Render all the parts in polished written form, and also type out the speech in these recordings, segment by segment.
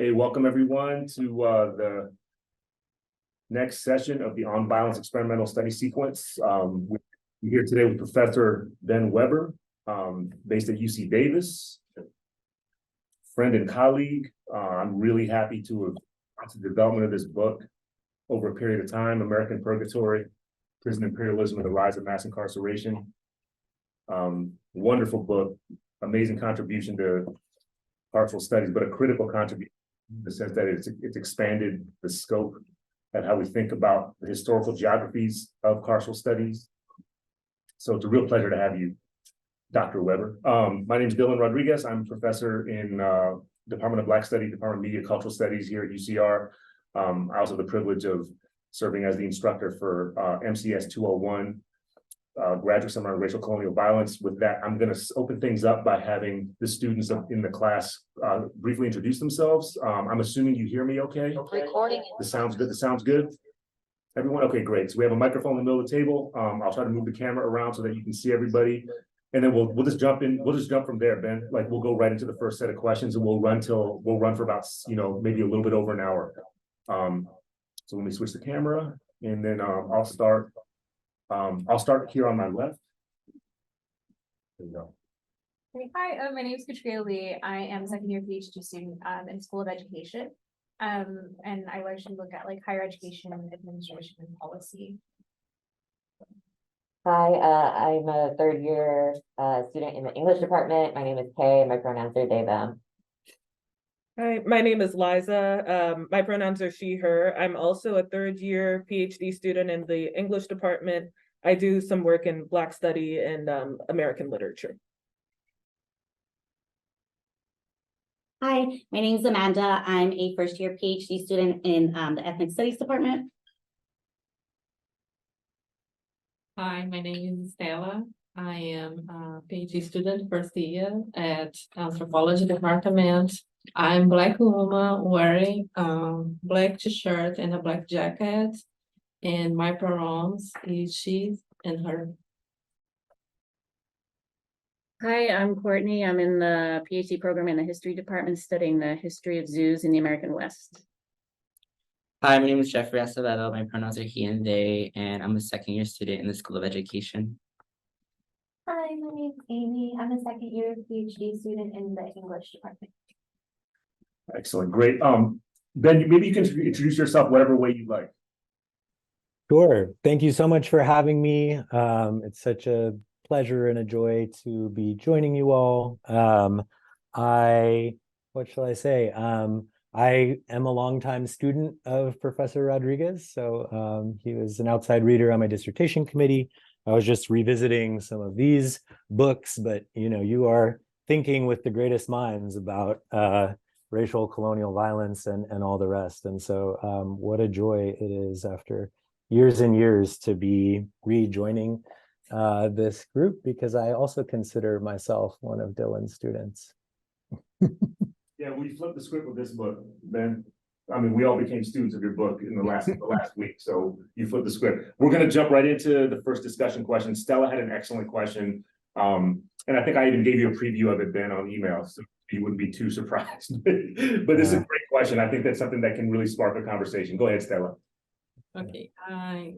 Hey, welcome everyone to the next session of the On Violence Experimental Study Sequence. We're here today with Professor Ben Weber, based at UC Davis, friend and colleague. I'm really happy to have sponsored the development of this book over a period of time, American Purgatory, Prison Imperialism and the Rise of Mass Incarceration. Wonderful book, amazing contribution to carceral studies, but a critical contribution in the sense that it's expanded the scope and how we think about the historical geographies of carceral studies. So it's a real pleasure to have you, Dr. Weber. My name is Dylan Rodríguez. I'm a professor in Department of Black Studies, Department of Media Cultural Studies here at UCR. I also have the privilege of serving as the instructor for MCS 201, graduate seminar on racial-colonial violence. With that, I'm going to open things up by having the students in the class briefly introduce themselves. I'm assuming you hear me okay? Recording. The sound's good. The sound's good. Everyone, okay, great. So we have a microphone in the middle of the table. I'll try to move the camera around so that you can see everybody, and then we'll just jump in. We'll just jump from there, Ben. Like we'll go right into the first set of questions, and we'll run for about maybe a little bit over an hour. So let me switch the camera, and then I'll start. I'll start here on my left. There you go. Hi, my name is Katrina Lee. I am a second-year PhD student in the School of Education. And I largely look at like higher education, administration, and policy. Hi, I'm a third-year student in the English department. My name is Kay, and my pronouns are they, them. Hi, my name is Liza. My pronouns are she, her. I'm also a third-year PhD student in the English department. I do some work in Black study and American literature. Hi, my name is Amanda. I'm a first-year PhD student in the Ethnic Studies department. Hi, my name is Stella. I am a PhD student first year at Anthropology department. I'm Black woman wearing black t-shirt and a black jacket, and my pronouns is she and her. Hi, I'm Courtney. I'm in the PhD program in the history department studying the history of zoos in the American West. Hi, my name is Jeffrey Acevedo. My pronouns are he and they, and I'm a second-year student in the School of Education. Hi, my name is Amy. I'm a second-year PhD student in the English department. Excellent, great. Ben, maybe you can introduce yourself whatever way you like. Sure. Thank you so much for having me. It's such a pleasure and a joy to be joining you all. What shall I say? I am a longtime student of Professor Rodríguez. So he was an outside reader on my dissertation committee. I was just revisiting some of these books, but you are thinking with the greatest minds about racial colonial violence and all the rest. And so what a joy it is after years and years to be rejoining this group, because I also consider myself one of Dylan's students. Yeah, we flipped the script with this book, Ben. I mean, we all became students of your book in the last week, so you flipped the script. We're going to jump right into the first discussion question. Stella had an excellent question, and I think I even gave you a preview of it, Ben, on email, so you wouldn't be too surprised. But this is a great question. I think that's something that can really spark a conversation. Go ahead, Stella. Okay, I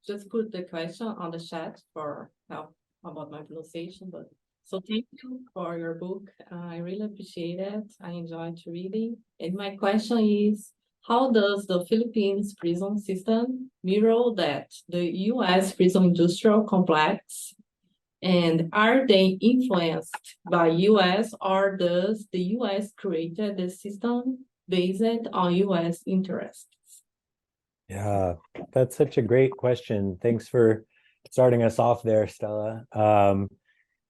just put the question on the chat for help about my pronunciation, but so thank you for your book. I really appreciate it. I enjoyed reading. And my question is, how does the Philippines prison system mirror that the US prison industrial complex? And are they influenced by US, or does the US created the system based on US interests? Yeah, that's such a great question. Thanks for starting us off there, Stella.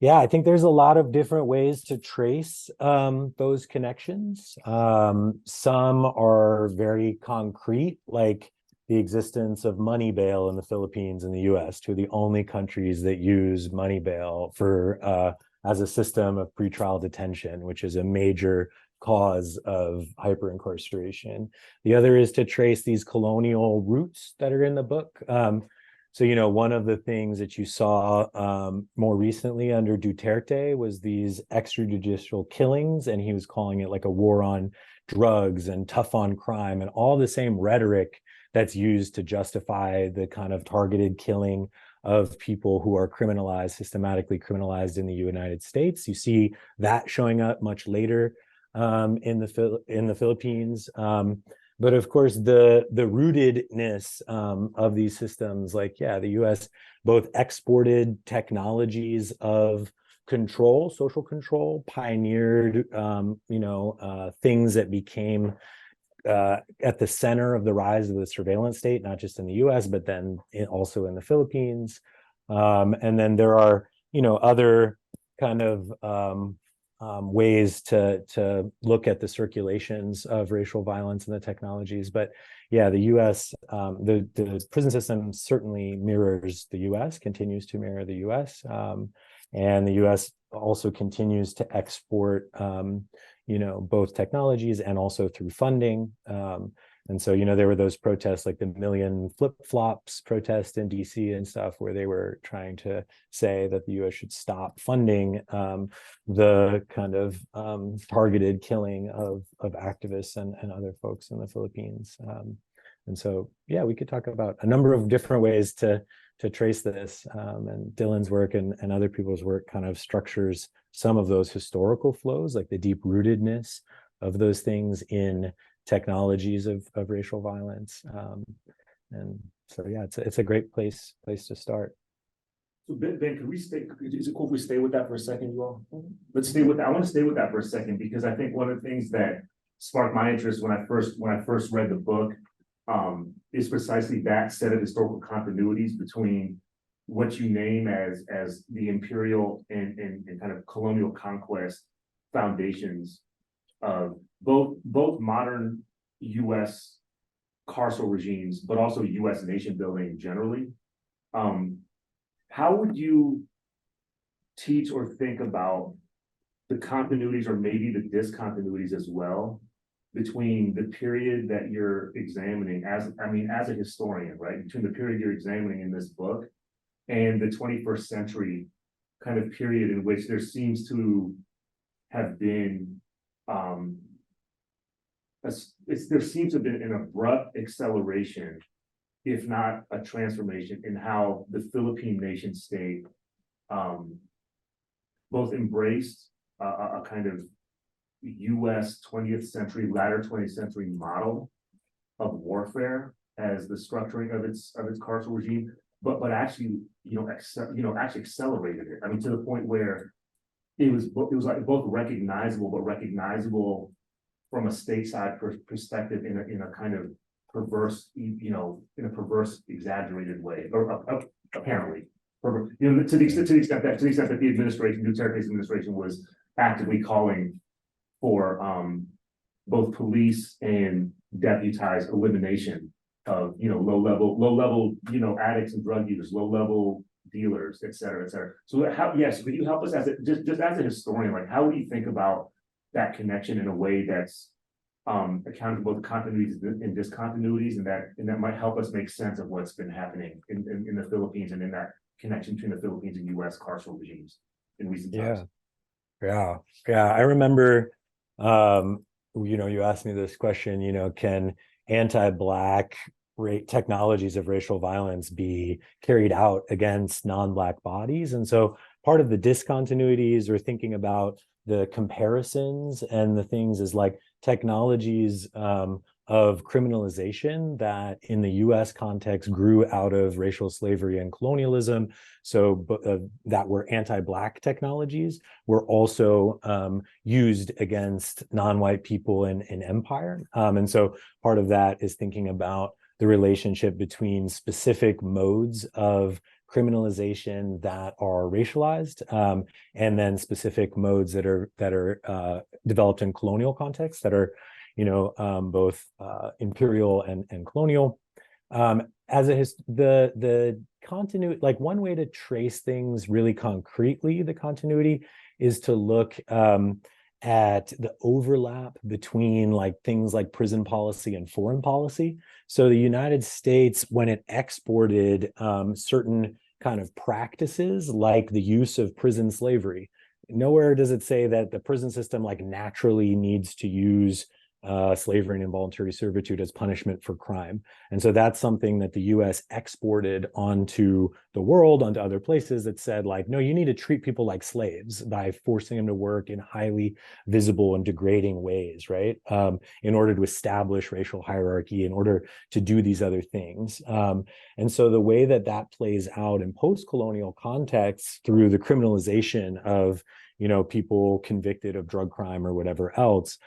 Yeah, I think there's a lot of different ways to trace those connections. Some are very concrete, like the existence of money bail in the Philippines and the US, two of the only countries that use money bail for as a system of pretrial detention, which is a major cause of hyperincarceration. The other is to trace these colonial roots that are in the book. So, one of the things that you saw more recently under Duterte was these extrajudicial killings, and he was calling it like a war on drugs and tough on crime and all the same rhetoric that's used to justify the kind of targeted killing of people who are criminalized, systematically criminalized in the United States. You see that showing up much later in the Philippines. But of course, the rootedness of these systems, like, the US both exported technologies of control, social control, pioneered, things that became at the center of the rise of the surveillance state, not just in the US, but then also in the Philippines. And then there are, other kind of ways to look at the circulations of racial violence and the technologies. But the US, the prison system certainly mirrors the US, continues to mirror the US. And the US also continues to export, both technologies and also through funding. And so, there were those protests, like the Million Flip-Flops protest in DC and stuff, where they were trying to say that the US should stop funding the kind of targeted killing of activists and other folks in the Philippines. And so, we could talk about a number of different ways to trace this, and Dylan's work and other people's work kind of structures some of those historical flows, like the deep rootedness of those things in technologies of racial violence. And so, it's a great place to start. So Ben, could we stay? Is it cool if we stay with that for a second, you all? Let's stay with that. I want to stay with that for a second, because I think one of the things that sparked my interest when I first read the book is precisely that set of historical continuities between what you name as the imperial and kind of colonial conquest foundations of both modern US carceral regimes, but also US nation building generally. How would you teach or think about the continuities, or maybe the discontinuities as well, between the period that you're examining as a historian, right? Between the period you're examining in this book and the 21st century kind of period in which there seems to have been there seems to have been an abrupt acceleration, if not a transformation, in how the Philippine nation state both embraced a kind of US 20th century, latter 20th century model of warfare as the structuring of its carceral regime, but actually, actually accelerated it. I mean, to the point where it was like both recognizable, but recognizable from a stateside perspective in a kind of perverse, in a perverse, exaggerated way, or apparently, to the extent that the administration, Duterte's administration, was actively calling for both police and deputized elimination of low level addicts and drug users, low level dealers, et cetera, et cetera. So could you help us just as a historian, like, how do you think about that connection in a way that's accounting for both the continuities and discontinuities, and that might help us make sense of what's been happening in the Philippines, and in that connection between the Philippines and US carceral regimes in recent times? Yeah. I remember, you asked me this question, can anti-Black technologies of racial violence be carried out against non-Black bodies? And so part of the discontinuities, or thinking about the comparisons and the things, is like technologies of criminalization that in the US context grew out of racial slavery and colonialism. So that were anti-Black technologies were also used against non-white people in empire. And so part of that is thinking about the relationship between specific modes of criminalization that are racialized, and then specific modes that are developed in colonial contexts that are both imperial and colonial. The continuity, like, one way to trace things really concretely, the continuity, is to look at the overlap between like things like prison policy and foreign policy. So the United States, when it exported certain kind of practices like the use of prison slavery, nowhere does it say that the prison system like naturally needs to use slavery and involuntary servitude as punishment for crime. And so that's something that the US exported onto the world, onto other places, that said like, no, you need to treat people like slaves by forcing them to work in highly visible and degrading ways, right? In order to establish racial hierarchy, in order to do these other things. And so the way that that plays out in post-colonial contexts through the criminalization of, you know, people convicted of drug crime or whatever else,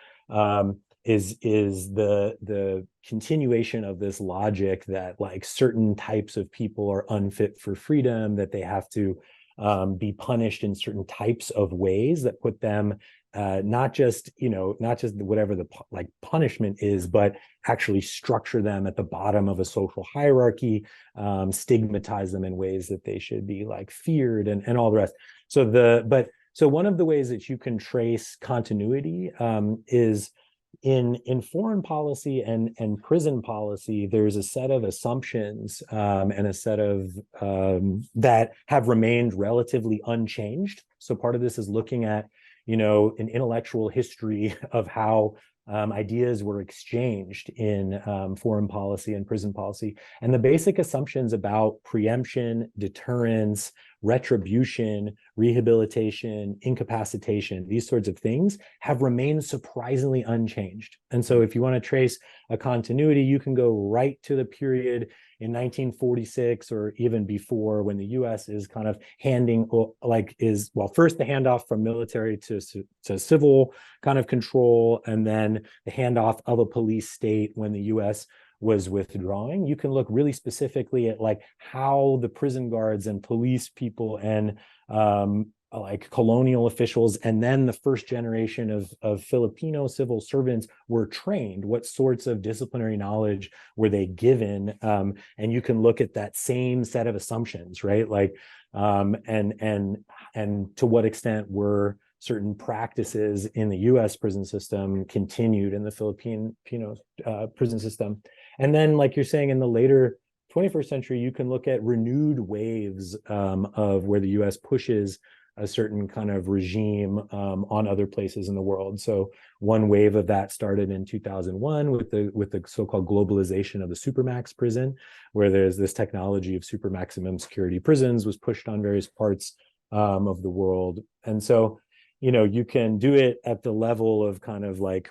is the continuation of this logic that like certain types of people are unfit for freedom, that they have to be punished in certain types of ways that put them not just whatever the like punishment is, but actually structure them at the bottom of a social hierarchy, stigmatize them in ways that they should be like feared and all the rest. So one of the ways that you can trace continuity is in foreign policy and prison policy. There's a set of assumptions and a set of that have remained relatively unchanged. So part of this is looking at, you know, an intellectual history of how ideas were exchanged in foreign policy and prison policy. And the basic assumptions about preemption, deterrence, retribution, rehabilitation, incapacitation, these sorts of things have remained surprisingly unchanged. And so if you want to trace a continuity, you can go right to the period in 1946 or even before, when the US is kind of first the handoff from military to civil kind of control, and then the handoff of a police state when the US was withdrawing. You can look really specifically at like how the prison guards and police people and like colonial officials, and then the first generation of Filipino civil servants were trained. What sorts of disciplinary knowledge were they given? And you can look at that same set of assumptions, right? Like, and to what extent were certain practices in the US prison system continued in the Filipino prison system. And then, like you're saying, in the later 21st century, you can look at renewed waves of where the US pushes a certain kind of regime on other places in the world. So one wave of that started in 2001 with the so-called globalization of the supermax prison, where there's this technology of super maximum security prisons was pushed on various parts of the world. And so, you know, you can do it at the level of kind of like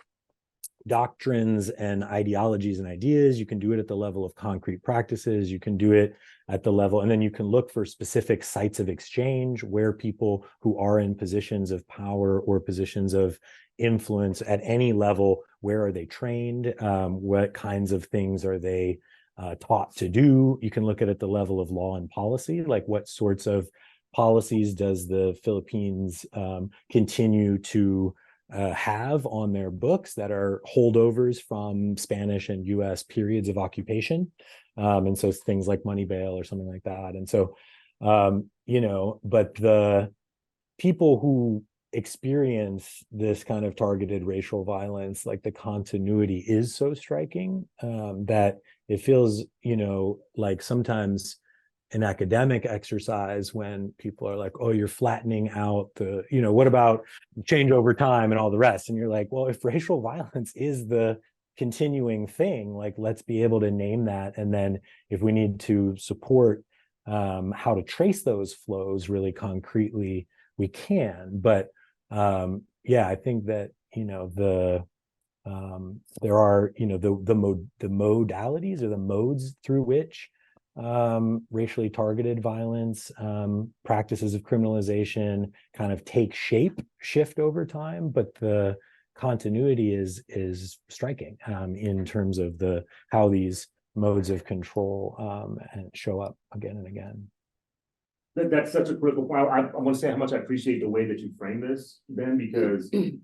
doctrines and ideologies and ideas. You can do it at the level of concrete practices. You can do it at the level, and then you can look for specific sites of exchange where people who are in positions of power or positions of influence at any level, where are they trained? What kinds of things are they taught to do? You can look at the level of law and policy, like what sorts of policies does the Philippines continue to have on their books that are holdovers from Spanish and US periods of occupation. And so things like money bail or something like that. And so, you know, but the people who experience this kind of targeted racial violence, like the continuity is so striking that it feels, you know, like sometimes an academic exercise when people are like, oh, you're flattening out the, you know, what about change over time and all the rest? And you're like, well, if racial violence is the continuing thing, like, let's be able to name that. And then if we need to support how to trace those flows really concretely, we can. But yeah, I think that, you know, there are, you know, the modalities or the modes through which racially targeted violence, practices of criminalization kind of take shift over time, but the continuity is striking in terms of how these modes of control and show up again and again. That's such a critical point. I want to say how much I appreciate the way that you frame this, Ben, because you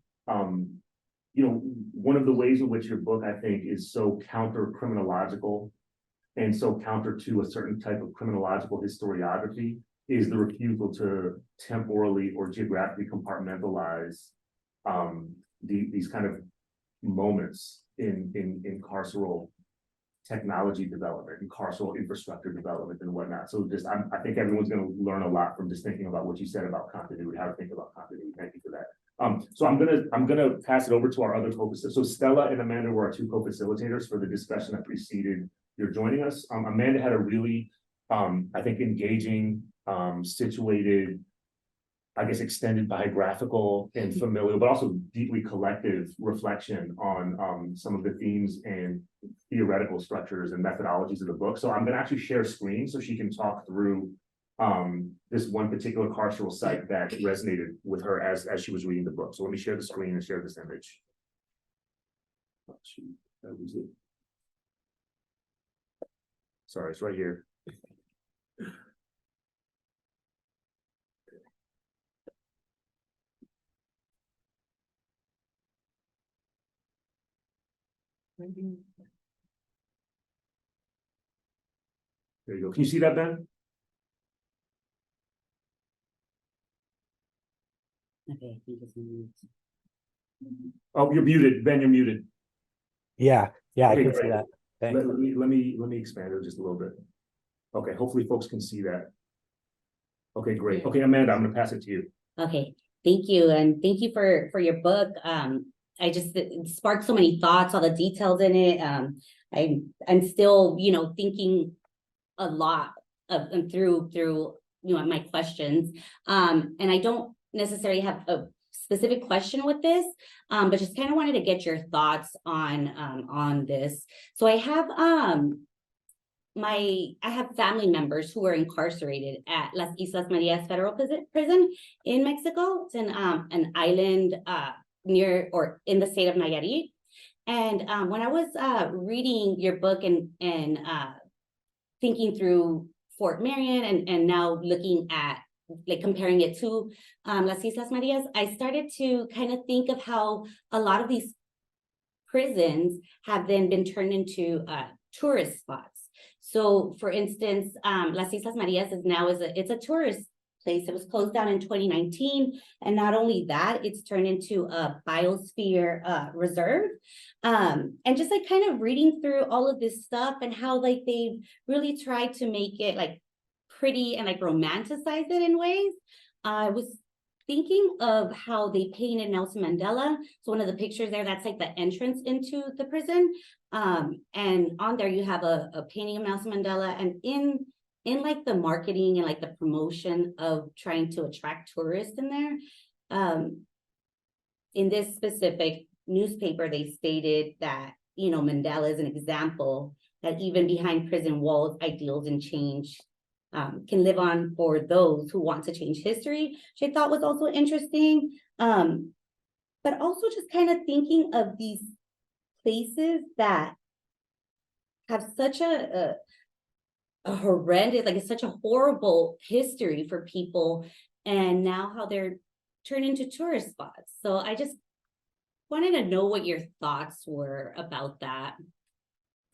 know, one of the ways in which your book, I think, is so counter criminological and so counter to a certain type of criminological historiography is the refusal to temporally or geographically compartmentalize these kind of moments in carceral technology development, and carceral infrastructure development and whatnot. So just, I think everyone's gonna learn a lot from just thinking about what you said about continuity, how to think about continuity. Thank you for that. So I'm gonna pass it over to our other co-facilitators. So Stella and Amanda were our two co-facilitators for the discussion that preceded your joining us. Amanda had a really, I think, engaging, situated, I guess, extended biographical and familial, but also deeply collective reflection on some of the themes and theoretical structures and methodologies of the book. So I'm gonna actually share screen so she can talk through this one particular carceral site that resonated with her as she was reading the book. So let me share the screen and share this image. Oh, shoot, that was it. Sorry, it's right here. There you go. Can you see that, Ben? Okay, he just moved. Oh, you're muted. Ben, you're muted. Yeah, I Okay, can see great. that. Thanks. Let me expand it just a little bit. Okay, hopefully folks can see that. Okay, great. Okay, Amanda, I'm gonna pass it to you. Okay, thank you, and thank you for your book. It sparked so many thoughts, all the details in it. I'm still, thinking a lot and through my questions. And I don't necessarily have a specific question with this, but just kind of wanted to get your thoughts on this. So I have family members who are incarcerated at Las Islas Marias Federal Prison in Mexico. It's an island near or in the state of Nayarit. And when I was reading your book and thinking through Fort Marion and now looking at comparing it to Las Islas Marias, I started to kind of think of how a lot of these prisons have then been turned into tourist spots. So for instance, Las Islas Marias is now it's a tourist place. It was closed down in 2019. And not only that, it's turned into a biosphere reserve. And just kind of reading through all of this stuff and how they've really tried to make it pretty and romanticize it in ways. I was thinking of how they painted Nelson Mandela. So one of the pictures there, that's the entrance into the prison. And on there you have a painting of Nelson Mandela, and in the marketing and the promotion of trying to attract tourists in there. In this specific newspaper, they stated that, Mandela is an example that even behind prison walls, ideals and change can live on for those who want to change history, which I thought was also interesting. But also just kind of thinking of these places that have such a horrendous, it's such a horrible history for people, and now how they're turned into tourist spots. So I just wanted to know what your thoughts were about that.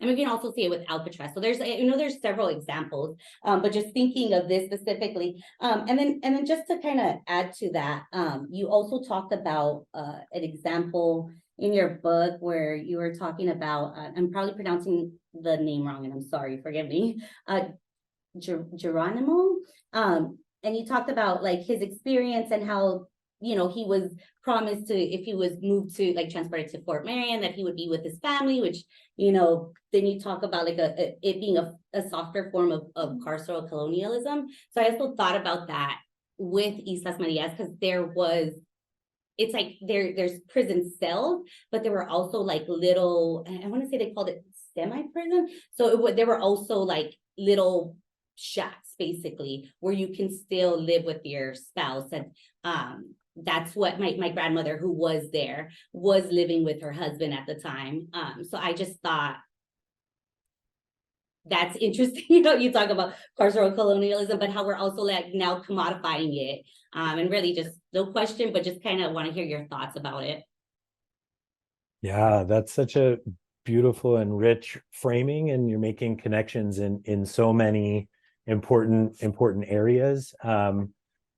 And we can also see it with Alcatraz. So there's several examples, but just thinking of this specifically. And then just to kind of add to that, you also talked about an example in your book where you were talking about, I'm probably pronouncing the name wrong, and I'm sorry, forgive me, Geronimo. And you talked about his experience and how, he was promised to, if he was moved to transported to Fort Marion, that he would be with his family, which, then you talk about it being a softer form of carceral colonialism. So I also thought about that with Islas Marias, because there's prison cells, but there were also little, I want to say they called it semi-prison. So there were also little shacks basically where you can still live with your spouse. And that's what my grandmother, who was there, was living with her husband at the time. So I just thought that's interesting. You talk about carceral colonialism, but how we're also now commodifying it. And really just no question, but just kind of want to hear your thoughts about it. Yeah, that's such a beautiful and rich framing, and you're making connections in so many important areas.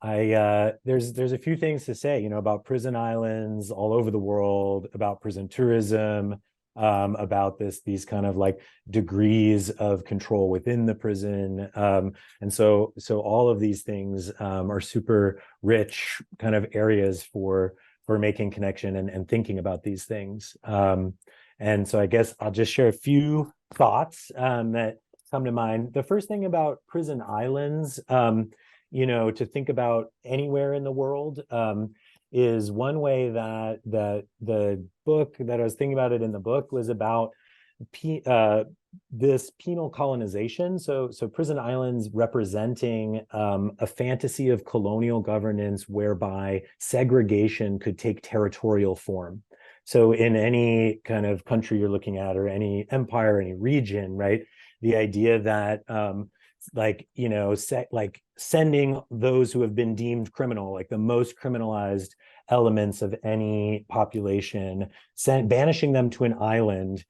there's a few things to say, about prison islands all over the world, about prison tourism, about these kind of like degrees of control within the prison. And so all of these things are super rich kind of areas for making connection and thinking about these things. And so I guess I'll just share a few thoughts that come to mind. The first thing about prison islands, to think about anywhere in the world, is one way that the book that I was thinking about it in the book was about this penal colonization. So prison islands representing a fantasy of colonial governance whereby segregation could take territorial form. So in any kind of country you're looking at, or any empire, any region, right? The idea that sending those who have been deemed criminal, like the most criminalized elements of any population, banishing them to an island,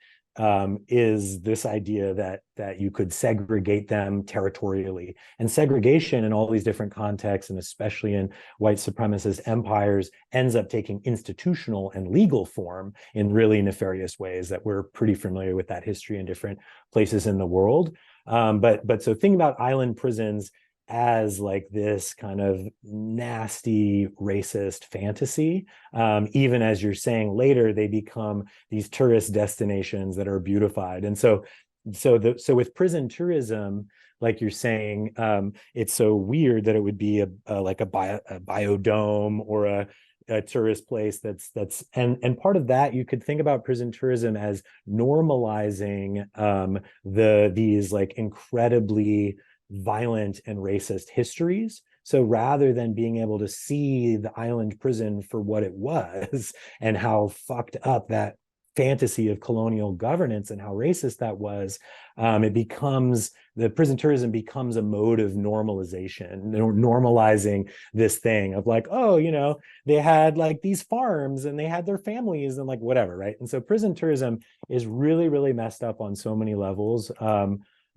is this idea that you could segregate them territorially. And segregation in all these different contexts, and especially in white supremacist empires, ends up taking institutional and legal form in really nefarious ways that we're pretty familiar with that history in different places in the world. But so think about island prisons as like this kind of nasty racist fantasy, even as you're saying later, they become these tourist destinations that are beautified. And so with prison tourism, like you're saying, it's so weird that it would be a biodome or a tourist place and part of that, you could think about prison tourism as normalizing these like incredibly violent and racist histories. So rather than being able to see the island prison for what it was and how fucked up that fantasy of colonial governance and how racist that was, the prison tourism becomes a mode of normalization, normalizing this thing of like, oh, they had like these farms and they had their families and like whatever, right? And so prison tourism is really, really messed up on so many levels.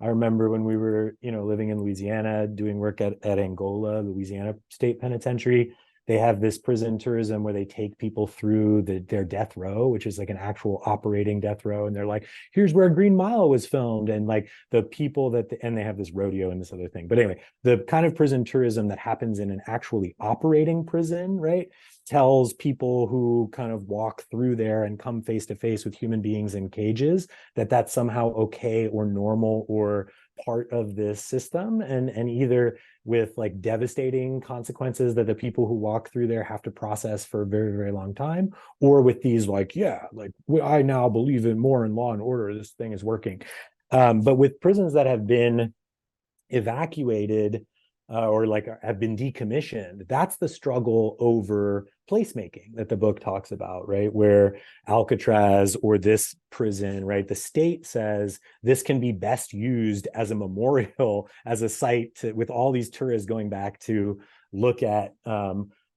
I remember when we were, living in Louisiana, doing work at Angola, Louisiana State Penitentiary, they have this prison tourism where they take people through their death row, which is like an actual operating death row. And they're like, here's where Green Mile was filmed. And like the people and they have this rodeo and this other thing. But anyway, the kind of prison tourism that happens in an actually operating prison, right, tells people who kind of walk through there and come face to face with human beings in cages that that's somehow okay or normal or part of this system, and either with like devastating consequences that the people who walk through there have to process for a very, very long time, or with these I now believe in more in law and order, this thing is working. But with prisons that have been evacuated or like have been decommissioned, that's the struggle over placemaking that the book talks about, right? Where Alcatraz or this prison, right? The state says this can be best used as a memorial, as a site with all these tourists going back to look at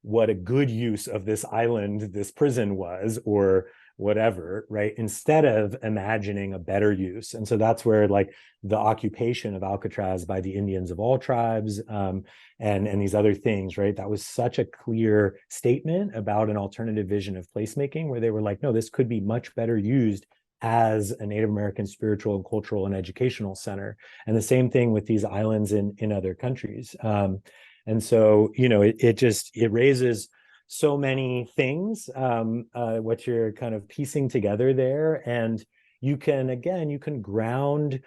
what a good use of this island, this prison was, or whatever, right? Instead of imagining a better use. And so that's where like the occupation of Alcatraz by the Indians of all tribes and these other things, right? That was such a clear statement about an alternative vision of placemaking where they were like, no, this could be much better used as a Native American spiritual and cultural and educational center. And the same thing with these islands in other countries. And so, it raises so many things, what you're kind of piecing together there. And you can ground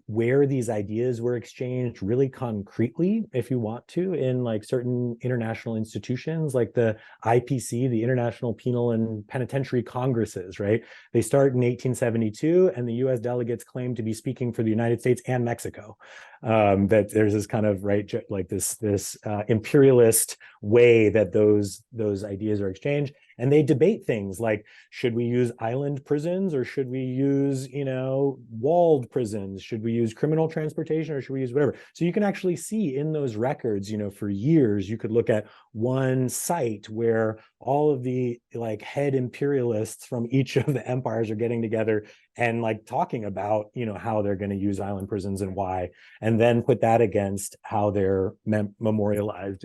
where these ideas were exchanged really concretely, if you want to, in like certain international institutions like the IPC, the International Penal and Penitentiary Congresses, right? They start in 1872, and the US delegates claim to be speaking for the United States and Mexico. That there's this kind of, right, like this imperialist way that those ideas are exchanged. And they debate things like, should we use island prisons or should we use, walled prisons? Should we use criminal transportation or should we use whatever? So you can actually see in those records, for years, you could look at one site where all of the like head imperialists from each of the empires are getting together and like talking about, you know, how they're going to use island prisons and why, and then put that against how they're memorialized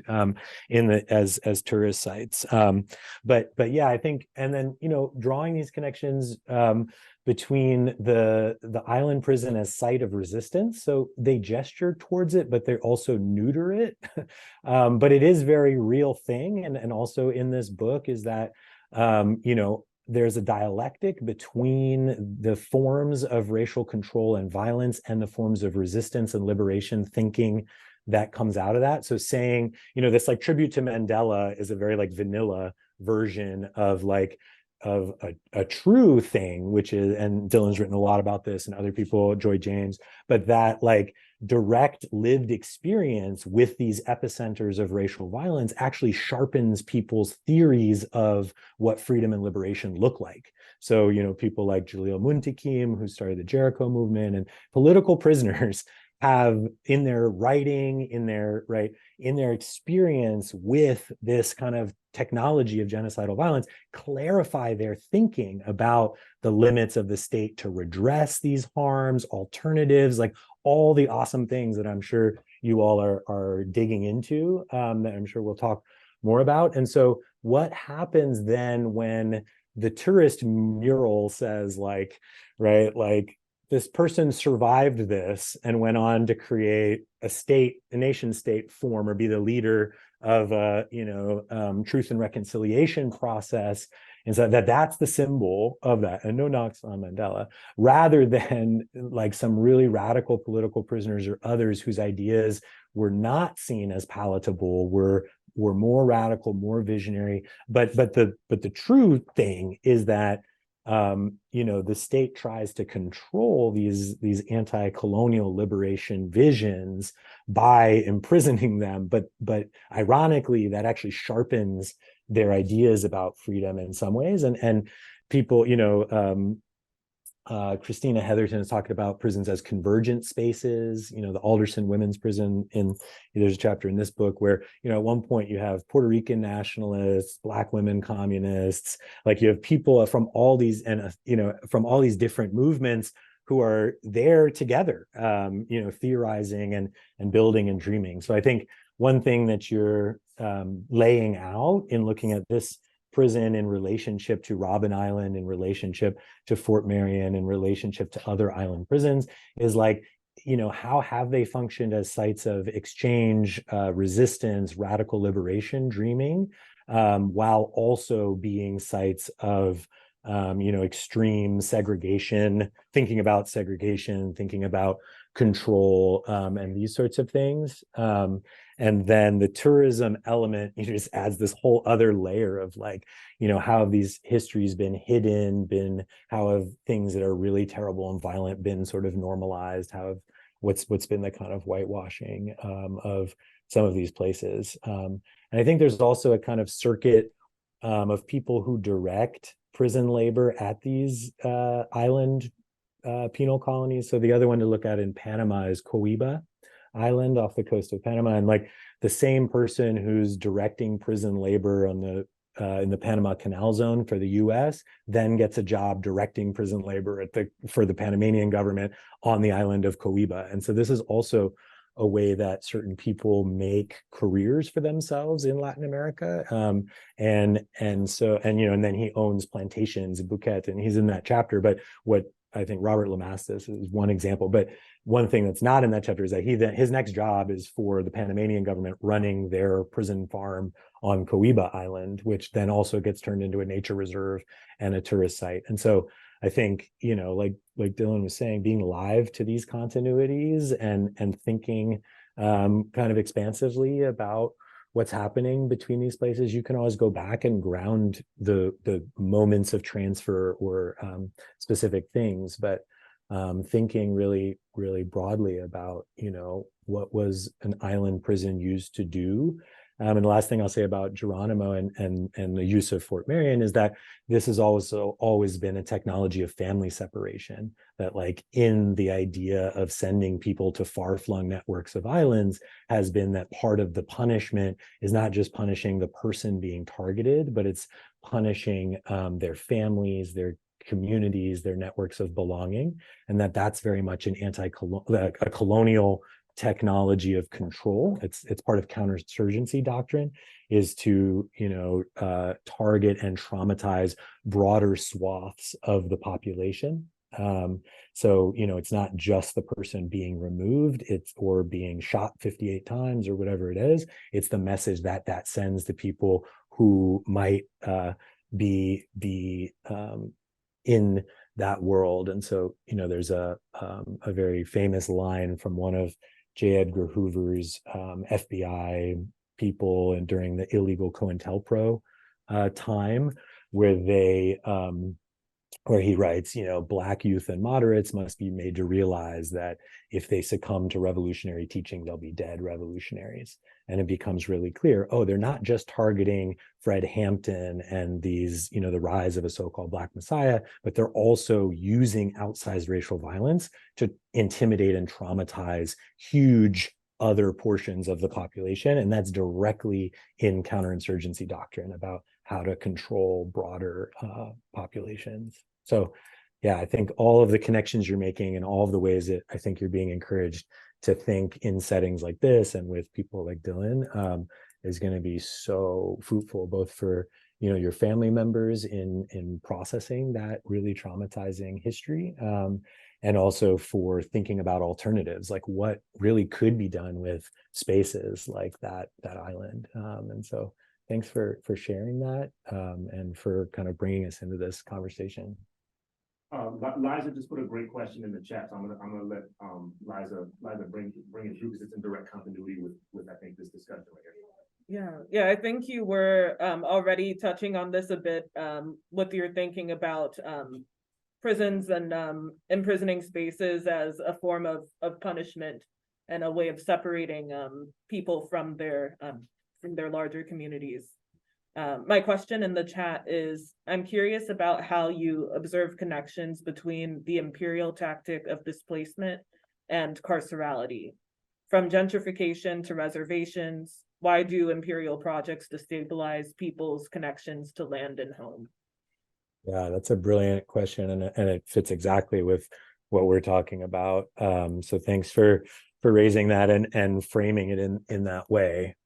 in the as tourist sites. But yeah, I think, and then, you know, drawing these connections between the island prison as site of resistance. So they gesture towards it, but they also neuter it. But it is very real thing. And also in this book is that, you know, there's a dialectic between the forms of racial control and violence and the forms of resistance and liberation thinking that comes out of that. So saying, you know, this like tribute to Mandela is a very like vanilla version of like of a true thing, which is, and Dylan's written a lot about this and other people, Joy James, but that like direct lived experience with these epicenters of racial violence actually sharpens people's theories of what freedom and liberation look like. So, you know, people like Jalil Muntakim, who started the Jericho movement, and political prisoners have in their writing, in their experience with this kind of technology of genocidal violence, clarify their thinking about the limits of the state to redress these harms, alternatives, like all the awesome things that I'm sure you all are digging into, that I'm sure we'll talk more about. And so what happens then when the tourist mural says like, right, like, this person survived this and went on to create a nation state form or be the leader of a, you know, truth and reconciliation process. And so that's the symbol of that, and no knocks on Mandela, rather than like some really radical political prisoners or others whose ideas were not seen as palatable, were more radical, more visionary. But the true thing is that you know, the state tries to control these anti-colonial liberation visions by imprisoning them, but ironically that actually sharpens their ideas about freedom in some ways. And people, you know, Christina Heatherton is talking about prisons as convergent spaces, you know, the Alderson Women's Prison, there's a chapter in this book where, you know, at one point you have Puerto Rican nationalists, Black women communists, like you have people from all these, and, you know, from all these different movements who are there together, you know, theorizing and building and dreaming. So I think one thing that you're laying out in looking at this prison in relationship to Robben Island, in relationship to Fort Marion, in relationship to other island prisons is like, you know, how have they functioned as sites of exchange, resistance, radical liberation, dreaming, while also being sites of, you know, extreme segregation, thinking about control, and these sorts of things. And then the tourism element, you know, just adds this whole other layer of like, you know, how have these histories been hidden, how have things that are really terrible and violent been sort of normalized, how have what's been the kind of whitewashing of some of these places. And I think there's also a kind of circuit of people who direct prison labor at these island penal colonies. So the other one to look at in Panama is Coiba Island off the coast of Panama, and like the same person who's directing prison labor on the in the Panama Canal Zone for the U.S. then gets a job directing prison labor for the Panamanian government on the island of Coiba. And so this is also a way that certain people make careers for themselves in Latin America. And you know, and then he owns plantations in Bouquet, and he's in that chapter. But what I think Robert Lamastus is one example, but one thing that's not in that chapter is that his next job is for the Panamanian government running their prison farm on Coiba Island, which then also gets turned into a nature reserve and a tourist site. And so I think, you know, like Dylan was saying, being alive to these continuities and thinking kind of expansively about what's happening between these places, you can always go back and ground the moments of transfer or specific things, but thinking really, really broadly about, you know, what was an island prison used to do, And the last thing I'll say about Geronimo and the use of Fort Marion is that this has also always been a technology of family separation, that like in the idea of sending people to far-flung networks of islands has been that part of the punishment is not just punishing the person being targeted, but it's punishing their families, their communities, their networks of belonging, and that's very much an a colonial technology of control. It's part of counterinsurgency doctrine, is to target and traumatize broader swaths of the population. So it's not just the person being removed, or being shot 58 times or whatever it is. It's the message that sends to people who might be in that world. And so there's a very famous line from one of J. Edgar Hoover's FBI people, and during the illegal COINTELPRO time, where he writes, Black youth and moderates must be made to realize that if they succumb to revolutionary teaching, they'll be dead revolutionaries. And it becomes really clear, they're not just targeting Fred Hampton and these, the rise of a so-called Black Messiah, but they're also using outsized racial violence to intimidate and traumatize huge other portions of the population. And that's directly in counterinsurgency doctrine about how to control broader populations. So yeah, I think all of the connections you're making and all of the ways that I think you're being encouraged to think in settings like this and with people like Dylan is going to be so fruitful, both for your family members in processing that really traumatizing history, and also for thinking about alternatives, like what really could be done with spaces like that island. And so thanks for sharing that, and for kind of bringing us into this conversation. Liza just put a great question in the chat. So I'm gonna let Liza bring it through, because it's in direct continuity with I think this discussion right here. Yeah, I think you were already touching on this a bit with your thinking about prisons and imprisoning spaces as a form of punishment and a way of separating people from their larger communities. My question in the chat is, I'm curious about how you observe connections between the imperial tactic of displacement and carcerality. From gentrification to reservations, why do imperial projects destabilize people's connections to land and home? Yeah, that's a brilliant question, and it fits exactly with what we're talking about. So thanks for raising that and framing it in that way.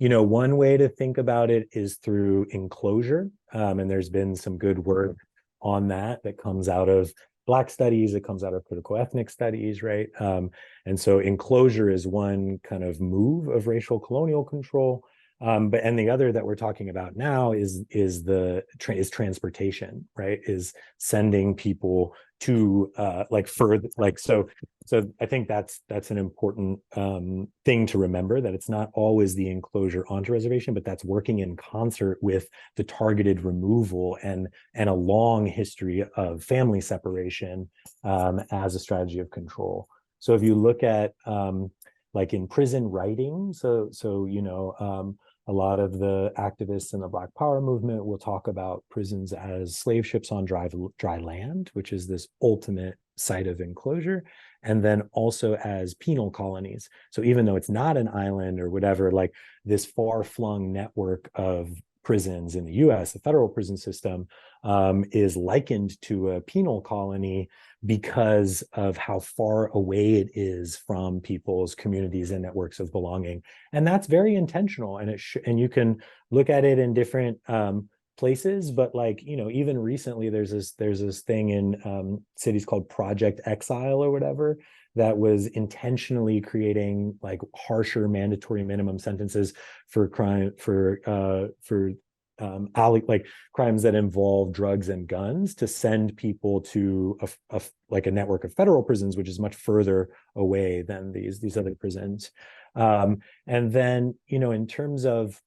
One way to think about it is through enclosure, and there's been some good work on that comes out of Black studies, it comes out of critical ethnic studies, right? And so enclosure is one kind of move of racial colonial control. And the other that we're talking about now is transportation, right? Is sending people to so I think that's an important thing to remember, that it's not always the enclosure onto reservation, but that's working in concert with the targeted removal and a long history of family separation as a strategy of control. So if you look at like in prison writing, a lot of the activists in the Black Power movement will talk about prisons as slave ships on dry land, which is this ultimate site of enclosure, and then also as penal colonies. So even though it's not an island or whatever, like this far-flung network of prisons in the US, the federal prison system, is likened to a penal colony because of how far away it is from people's communities and networks of belonging. And that's very intentional. And you can look at it in different places, but even recently there's this thing in cities called Project Exile or whatever, that was intentionally creating like harsher mandatory minimum sentences for like crimes that involve drugs and guns, to send people to a network of federal prisons, which is much further away than these other prisons. And then, in terms of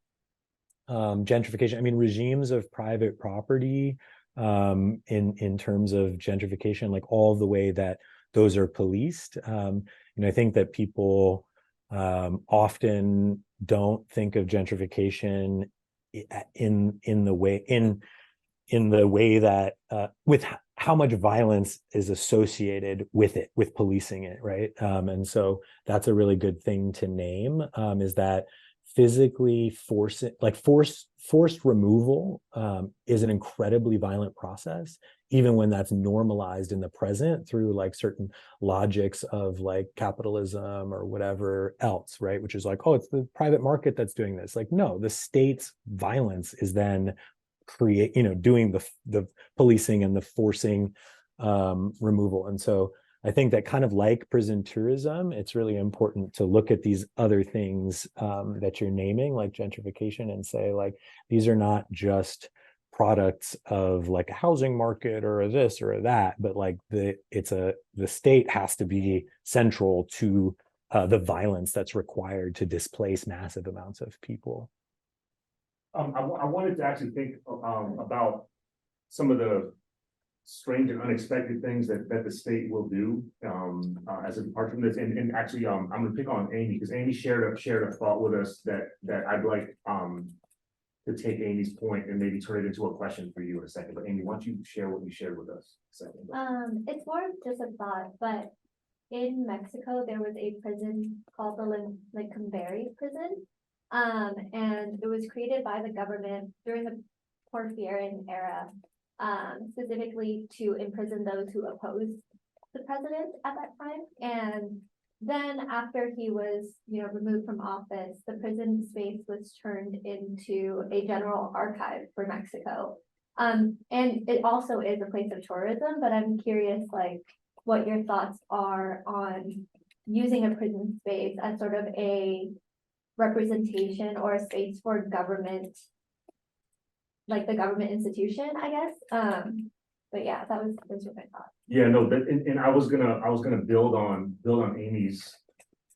gentrification, I mean, regimes of private property in terms of gentrification, like all the way that those are policed. I think that people often don't think of gentrification in the way that with how much violence is associated with it, with policing it, right? And so that's a really good thing to name, is that physically forced removal is an incredibly violent process, even when that's normalized in the present through like certain logics of like capitalism or whatever else, right? Which is like, oh, it's the private market that's doing this. Like, no, the state's violence is then doing the policing and the forcing removal. And so I think that kind of like prison tourism, it's really important to look at these other things that you're naming, like gentrification, and say like, these are not just products of like a housing market or this or that, but like the state has to be central to the violence that's required to displace massive amounts of people. I wanted to actually think about some of the strange and unexpected things that the state will do as a part from this. And actually, I'm going to pick on Amy, because Amy shared a thought with us that I'd like to take Amy's point and maybe turn it into a question for you in a second. But Amy, why don't you share what you shared with us a second? It's more of just a thought, but in Mexico, there was a prison called the Lecumberri prison. And it was created by the government during the Porfirian era, specifically to imprison those who opposed the president at that time. And then after he was, removed from office, the prison space was turned into a general archive for Mexico. And it also is a place of tourism, but I'm curious, like, what your thoughts are on using a prison space as sort of a representation or a space for government, like the government institution, I guess. But yeah, those were my thoughts. Yeah, no, and I was gonna build on Amy's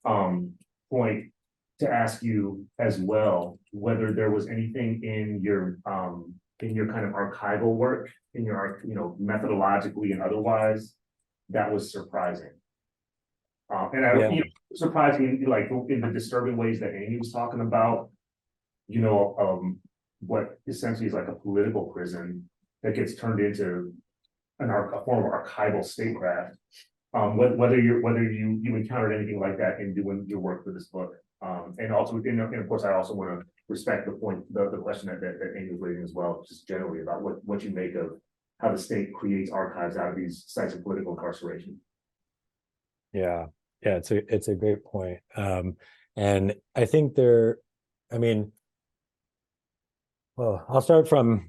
point to ask you as well whether there was anything in your kind of archival work, in your methodologically and otherwise, that was surprising. Surprising, like in the disturbing ways that Amy was talking about, what essentially is like a political prison that gets turned into a form of archival statecraft. Whether you encountered anything like that in doing your work for this book, and also, and of course, I also want to respect the question that Amy was raising as well, just generally about what you make of how the state creates archives out of these sites of political incarceration. Yeah, it's a great point. And I think well, I'll start from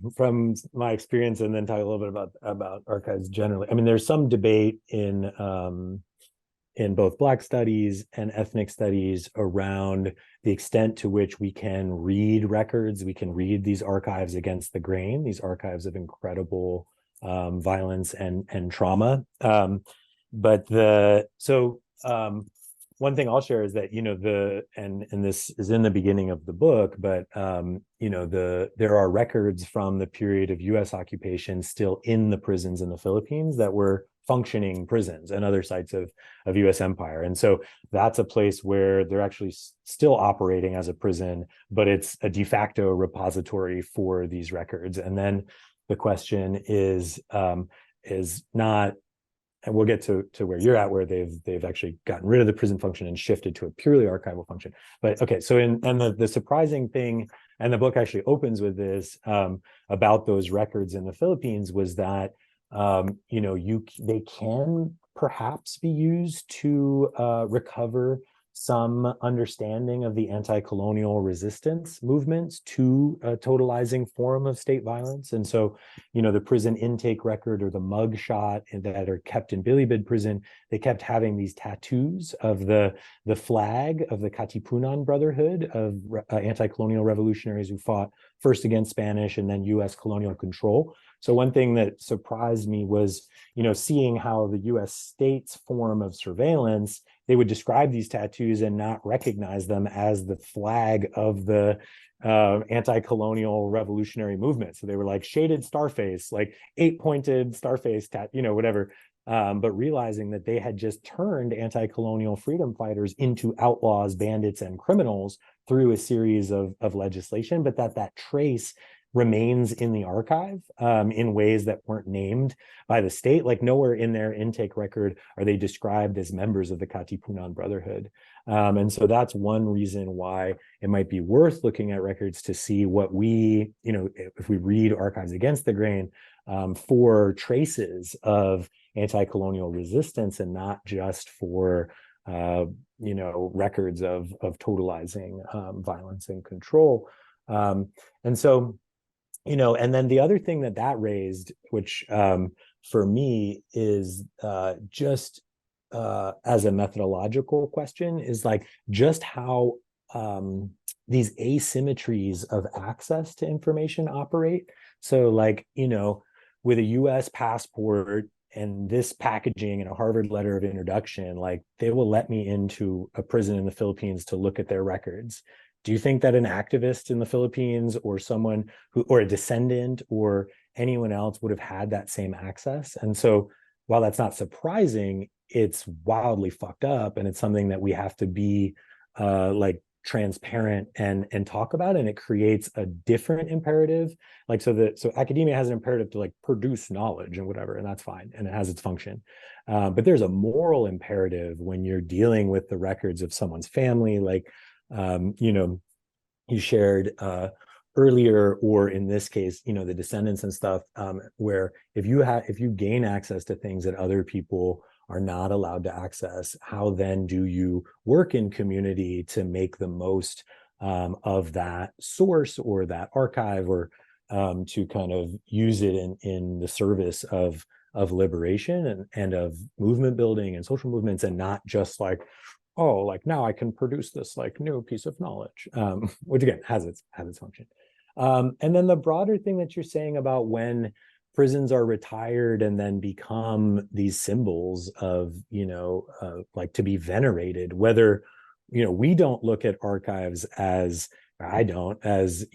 my experience and then talk a little bit about archives generally. I mean, there's some debate in both Black studies and ethnic studies around the extent to which we can read records, we can read these archives against the grain, these archives of incredible violence and trauma. One thing I'll share is that, and this is in the beginning of the book, but, there are records from the period of US occupation still in the prisons in the Philippines that were functioning prisons and other sites of US empire. And so that's a place where they're actually still operating as a prison, but it's a de facto repository for these records. And then the question is not, and we'll get to where you're at, where they've actually gotten rid of the prison function and shifted to a purely archival function. But okay, so the surprising thing, and the book actually opens with this about those records in the Philippines, was that they can perhaps be used to recover some understanding of the anti-colonial resistance movements to a totalizing form of state violence. And so, the prison intake record or the mug shot that are kept in Bilibid prison, they kept having these tattoos of the flag of the Katipunan Brotherhood of anti-colonial revolutionaries who fought first against Spanish and then US colonial control. So one thing that surprised me was, seeing how the US state's form of surveillance, they would describe these tattoos and not recognize them as the flag of the anti-colonial revolutionary movement. So they were like shaded starface, like 8-pointed starface, whatever. But realizing that they had just turned anti-colonial freedom fighters into outlaws, bandits, and criminals through a series of legislation, but that trace remains in the archive in ways that weren't named by the state. Like nowhere in their intake record are they described as members of the Katipunan Brotherhood. And so that's one reason why it might be worth looking at records to see what we, if we read Archives Against the Grain, for traces of anti-colonial resistance and not just for records of totalizing violence and control. And so, and then the other thing that raised, which for me is just as a methodological question, is like just how these asymmetries of access to information operate. So like, with a US passport and this packaging and a Harvard letter of introduction, like they will let me into a prison in the Philippines to look at their records. Do you think that an activist in the Philippines or someone or a descendant or anyone else would have had that same access? And so while that's not surprising, it's wildly fucked up. And it's something that we have to be like transparent and talk about. And it creates a different imperative. Like, so academia has an imperative to like produce knowledge and whatever, and that's fine. And it has its function. But there's a moral imperative when you're dealing with the records of someone's family, like, you shared earlier, or in this case, the descendants and stuff, where if you gain access to things that other people are not allowed to access, how then do you work in community to make the most of that source or that archive, or to kind of use it in the service of liberation and of movement building and social movements, and not just like, oh, like now I can produce this like new piece of knowledge, which again has its function. And then the broader thing that you're saying about when prisons are retired and then become these symbols of, like to be venerated, whether, we don't look at archives as, I don't, as,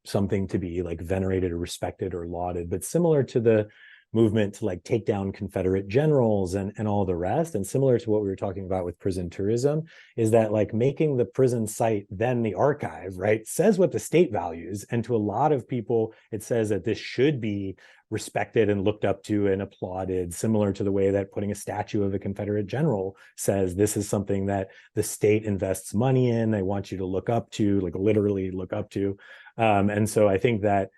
something to be like venerated or respected or lauded, but similar to the movement to like take down Confederate generals and all the rest, and similar to what we were talking about with prison tourism, is that like making the prison site then the archive, right, says what the state values. And to a lot of people, it says that this should be respected and looked up to and applauded, similar to the way that putting a statue of a Confederate general says this is something that the state invests money in, they want you to look up to, like literally look up to. And so I think that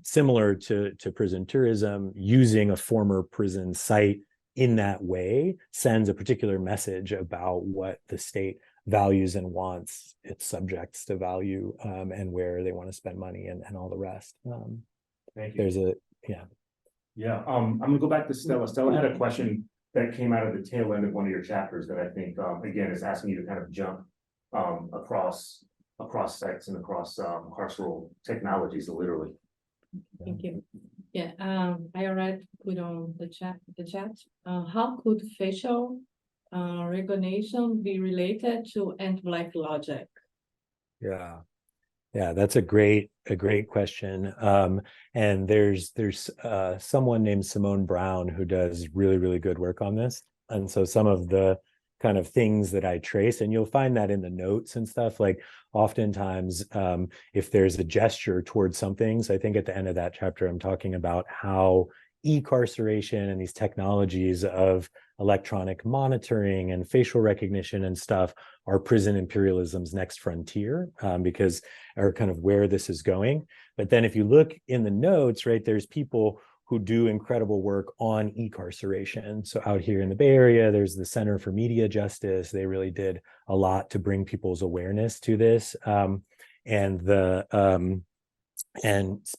similar to prison tourism, using a former prison site in that way sends a particular message about what the state values and wants its subjects to value, and where they want to spend money and all the rest. Thank you. There's I'm gonna go back to Stella. Stella had a question that came out of the tail end of one of your chapters that I think, again, is asking you to kind of jump across sects and across carceral technologies, literally. Thank you. Yeah, I already put on the chat. How could facial recognition be related to anti-Black logic? Yeah, that's a great question. And there's someone named Simone Brown who does really, really good work on this. And so some of the kind of things that I trace, and you'll find that in the notes and stuff, like oftentimes if there's a gesture towards some things, I think at the end of that chapter, I'm talking about how incarceration and these technologies of electronic monitoring and facial recognition and stuff are prison imperialism's next frontier, because are kind of where this is going. But then if you look in the notes, right, there's people who do incredible work on incarceration. So out here in the Bay Area, there's the Center for Media Justice. They really did a lot to bring people's awareness to this. And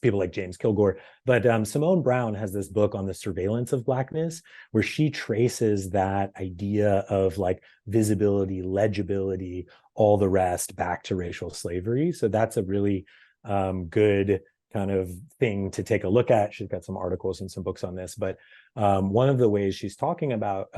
people like James Kilgore. But Simone Brown has this book on the surveillance of Blackness, where she traces that idea of like visibility, legibility, all the rest back to racial slavery. So that's a really good kind of thing to take a look at. She's got some articles and some books on this, but one of the ways she's talking about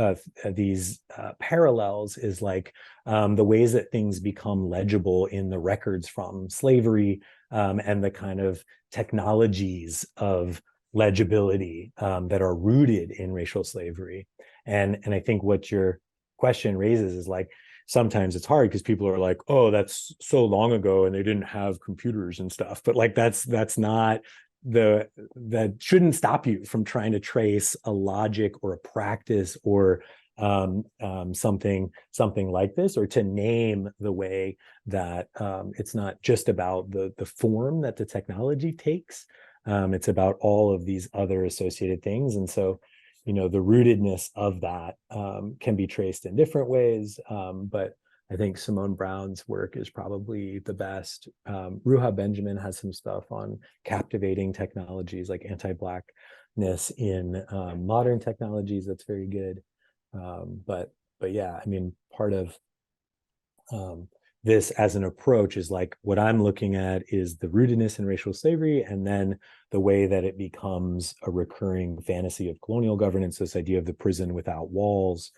these parallels is like the ways that things become legible in the records from slavery, and the kind of technologies of legibility that are rooted in racial slavery. And I think what your question raises is like, sometimes it's hard because people are like, oh, that's so long ago and they didn't have computers and stuff. But like that's not that shouldn't stop you from trying to trace a logic or a practice or something like this, or to name the way that it's not just about the form that the technology takes. It's about all of these other associated things. And so, you know, the rootedness of that can be traced in different ways. But I think Simone Brown's work is probably the best. Ruha Benjamin has some stuff on captivating technologies like anti-Blackness in modern technologies. That's very good. But yeah, I mean, part of this as an approach is like what I'm looking at is the rootedness in racial slavery, and then the way that it becomes a recurring fantasy of colonial governance, this idea of the prison without walls.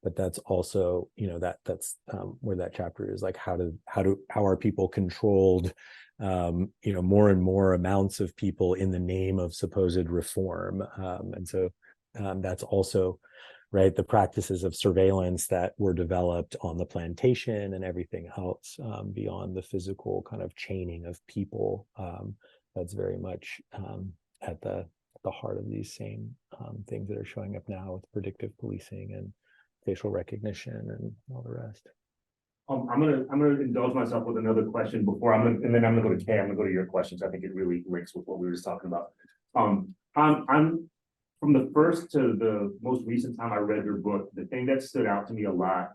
But that's also, you know, that's where that chapter is like, how are people controlled, you know, more and more amounts of people in the name of supposed reform. And so that's also, right, the practices of surveillance that were developed on the plantation and everything else beyond the physical kind of chaining of people. That's very much at the heart of these same things that are showing up now with predictive policing and facial recognition and all the rest. I'm gonna indulge myself with another question before and then I'm gonna go to Kay. I'm gonna go to your questions. I think it really links with what we were just talking about. I'm from the first to the most recent time I read your book, the thing that stood out to me a lot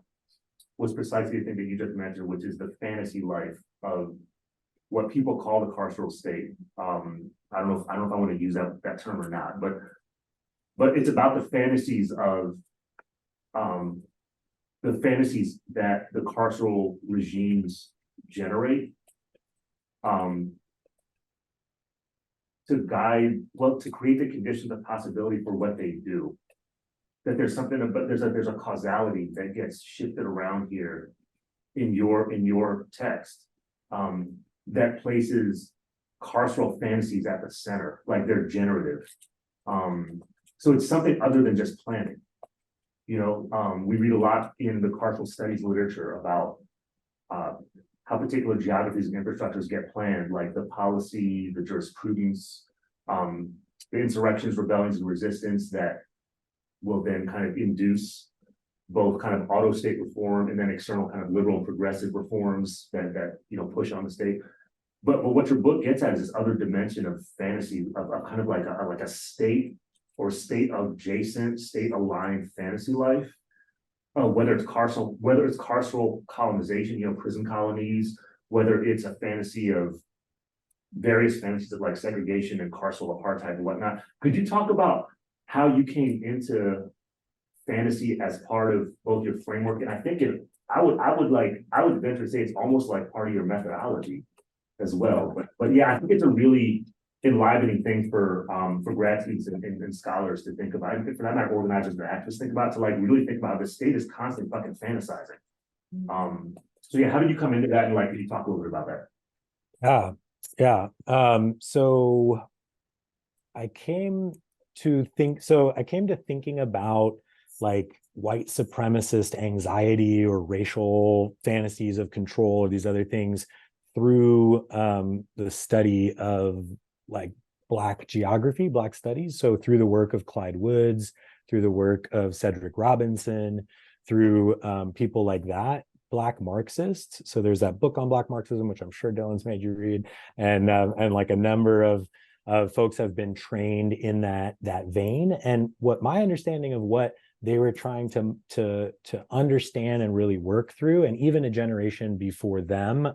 was precisely the thing that you just mentioned, which is the fantasy life of what people call the carceral state. I don't know if I want to use that term or not, but it's about the fantasies of that the carceral regimes generate to create the conditions of possibility for what they do. That there's something about there's a causality that gets shifted around here in your text that places carceral fantasies at the center, like they're generative. So it's something other than just planning. You know, we read a lot in the carceral studies literature about how particular geographies and infrastructures get planned, like the policy, the jurisprudence, the insurrections, rebellions, and resistance that will then kind of induce both kind of auto state reform and then external kind of liberal and progressive reforms that you know push on the state. But what your book gets at is this other dimension of fantasy of kind of like a state or state adjacent, state aligned fantasy life. Whether it's carceral colonization, you know, prison colonies, whether it's a fantasy of various fantasies of like segregation and carceral apartheid and whatnot. Could you talk about how you came into fantasy as part of both your framework? And I think I would venture to say it's almost like part of your methodology as well. But yeah, I think it's a really enlivening thing for grad students and scholars to think about, and for that matter, organizers and activists think about, to like really think about. The state is constantly fucking fantasizing. So yeah, how did you come into that, and like, could you talk a little bit about that? So I came to thinking about like white supremacist anxiety or racial fantasies of control or these other things through the study of like Black geography, Black studies. So through the work of Clyde Woods, through the work of Cedric Robinson, through people like that, Black Marxists. So there's that book on Black Marxism, which I'm sure Dylan's made you read, and like a number of folks have been trained in that vein. And what my understanding of what they were trying to understand and really work through, and even a generation before them,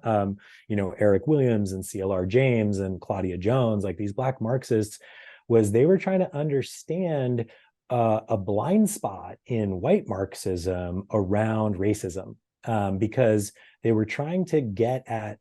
you know, Eric Williams and CLR James and Claudia Jones, like these Black Marxists, was they were trying to understand a blind spot in white Marxism around racism, because they were trying to get at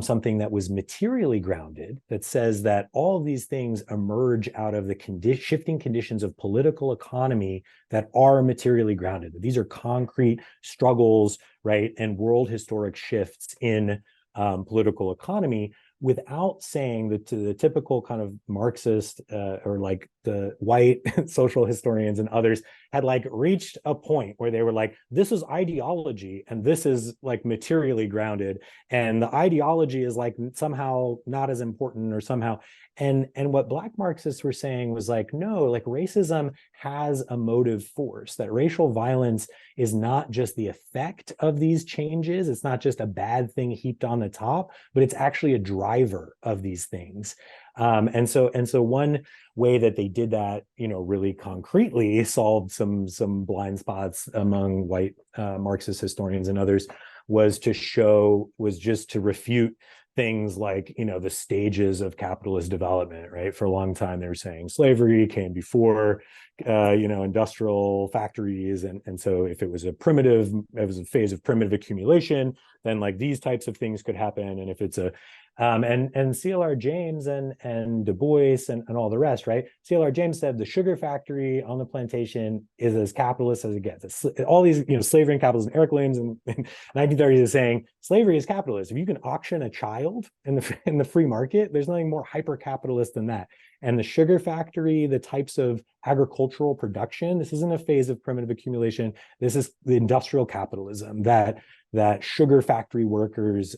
something that was materially grounded, that says that all of these things emerge out of the shifting conditions of political economy that are materially grounded. These are concrete struggles, right, and world historic shifts in political economy, without saying that to the typical kind of Marxist or like the white social historians and others had like reached a point where they were like, this is ideology and this is like materially grounded, and the ideology is like somehow not as important or somehow. And what Black Marxists were saying was like, no, like racism has a motive force, that racial violence is not just the effect of these changes. It's not just a bad thing heaped on the top, but it's actually a driver of these things. And so one way that they did that, you know, really concretely solved some blind spots among white Marxist historians and others was just to refute things like, you know, the stages of capitalist development, right? For a long time, they were saying slavery came before, you know, industrial factories. And so if it was a phase of primitive accumulation, then like these types of things could happen. And if it's a, and C.L.R. James and Du Bois and all the rest, right? C.L.R. James said the sugar factory on the plantation is as capitalist as it gets. All these, you know, slavery and capitalism. Eric Williams in 1930s is saying slavery is capitalist. If you can auction a child in the free market, there's nothing more hyper-capitalist than that. And the sugar factory, the types of agricultural production, this isn't a phase of primitive accumulation. This is the industrial capitalism that sugar factory workers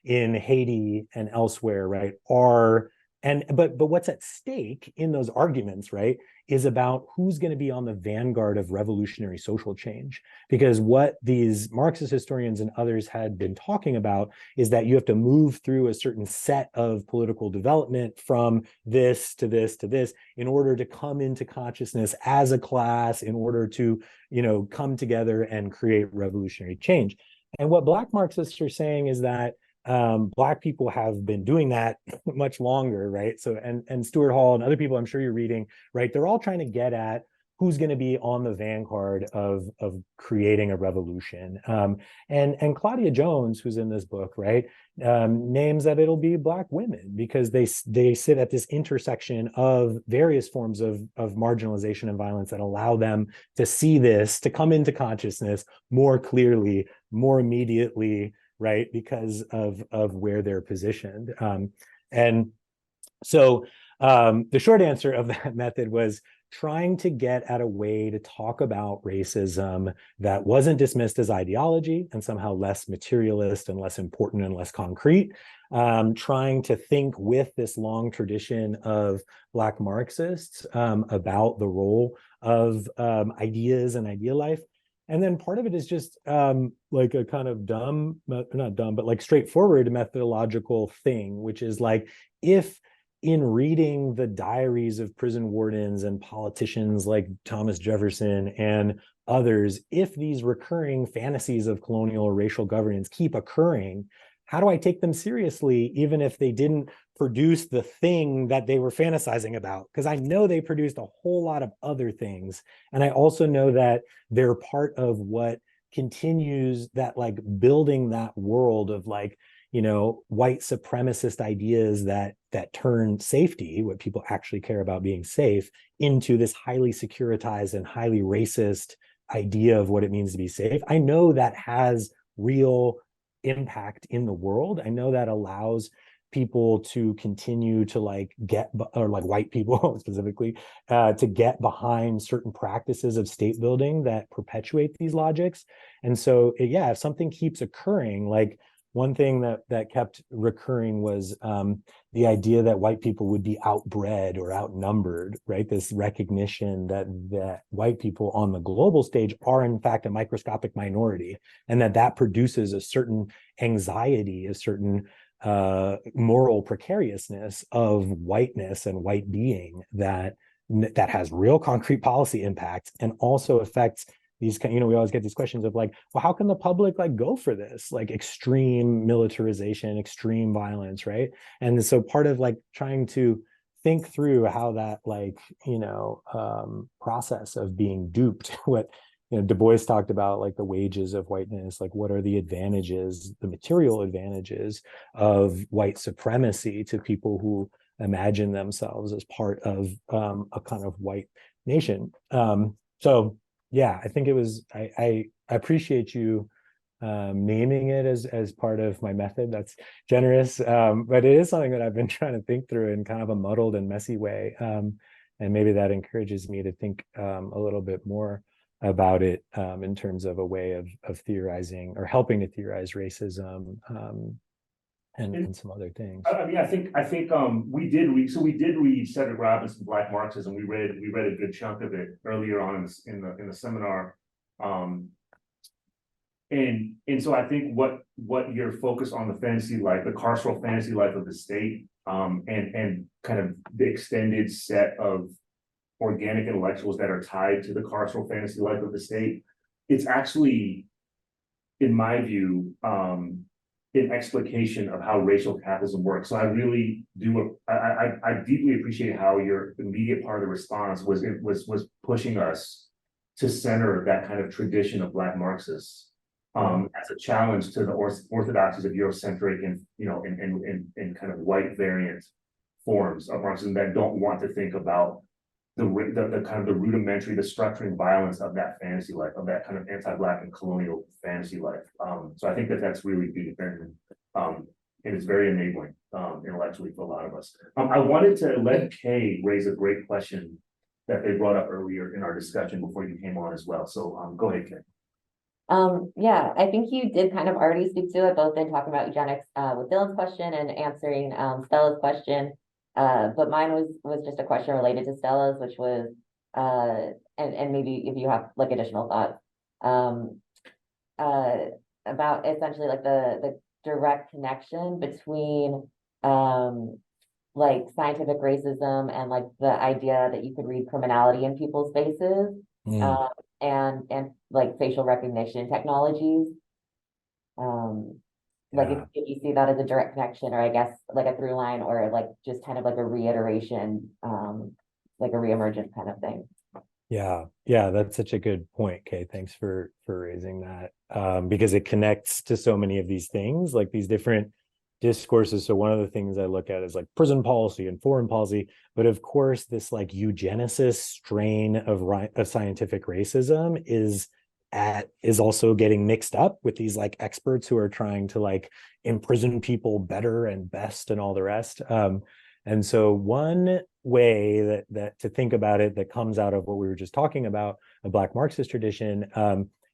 in Haiti and elsewhere, right, are, but what's at stake in those arguments, right, is about who's going to be on the vanguard of revolutionary social change. Because what these Marxist historians and others had been talking about is that you have to move through a certain set of political development from this to this to this in order to come into consciousness as a class, in order to, you know, come together and create revolutionary change. And what Black Marxists are saying is that Black people have been doing that much longer, right? So, and Stuart Hall and other people I'm sure you're reading, right? They're all trying to get at who's going to be on the vanguard of creating a revolution. And Claudia Jones, who's in this book, right, names that it'll be Black women, because they sit at this intersection of various forms of marginalization and violence that allow them to see this, to come into consciousness more clearly, more immediately, right, because of where they're positioned. And so the short answer of that method was trying to get at a way to talk about racism that wasn't dismissed as ideology and somehow less materialist and less important and less concrete, trying to think with this long tradition of Black Marxists about the role of ideas and idea life. And then part of it is just like a kind of not dumb, but like straightforward methodological thing, which is like, if in reading the diaries of prison wardens and politicians like Thomas Jefferson and others, if these recurring fantasies of colonial or racial governance keep occurring, how do I take them seriously, even if they didn't produce the thing that they were fantasizing about? Because I know they produced a whole lot of other things. And I also know that they're part of what continues that, like, building that world of, like, you know, white supremacist ideas that turn safety, what people actually care about being safe, into this highly securitized and highly racist idea of what it means to be safe. I know that has real impact in the world. I know that allows people to continue to like get, or like white people specifically, to get behind certain practices of state building that perpetuate these logics. And so, yeah, if something keeps occurring, like one thing that kept recurring was the idea that white people would be outbred or outnumbered, right? This recognition that white people on the global stage are in fact a microscopic minority, and that produces a certain anxiety, a certain moral precariousness of whiteness and white being that has real concrete policy impact, and also affects these, you know, we always get these questions of like, well, how can the public like go for this, like extreme militarization, extreme violence, right? And so part of like trying to think through how that, like, you know, process of being duped, what, you know, Du Bois talked about, like the wages of whiteness, like what are the advantages, the material advantages of white supremacy to people who imagine themselves as part of a kind of white nation. So yeah, I think it was, I appreciate you naming it as part of my method. That's generous, but it is something that I've been trying to think through in kind of a muddled and messy way. And maybe that encourages me to think a little bit more about it in terms of a way of theorizing or helping to theorize racism and some other things. I mean, I think we did read Cedric Robinson's Black Marxism. We read a good chunk of it earlier on in the seminar. And so I think what your focus on the fantasy life, the carceral fantasy life of the state, and kind of the extended set of organic intellectuals that are tied to the carceral fantasy life of the state, it's actually, in my view, an explication of how racial capitalism works. So I really do, I deeply appreciate how your immediate part of the response was pushing us to center that kind of tradition of Black Marxists as a challenge to the orthodoxies of Eurocentric and, you know, and kind of white variant forms of Marxism that don't want to think about the kind of the rudimentary, the structuring violence of that fantasy life, of that kind of anti-Black and colonial fantasy life. So I think that's really deep and it's very enabling intellectually for a lot of us. I wanted to let Kay raise a great question that they brought up earlier in our discussion before you came on as well. So go ahead, Kay. Yeah, I think you did kind of already speak to it, both in talking about eugenics with Dylan's question and answering Stella's question. But mine was just a question related to Stella's, which was, and maybe if you have like additional thoughts, about essentially like the direct connection between like scientific racism and like the idea that you could read criminality in people's faces, and like facial recognition technologies. Like if you see that as a direct connection, or I guess like a through line, or like just kind of like a reiteration, like a reemergent kind of thing. Yeah, that's such a good point, Kay. Thanks for raising that, because it connects to so many of these things, like these different discourses. So one of the things I look at is like prison policy and foreign policy, but of course this like eugenicist strain of scientific racism is also getting mixed up with these like experts who are trying to like imprison people better and best and all the rest. And so one way that to think about it that comes out of what we were just talking about, a Black Marxist tradition,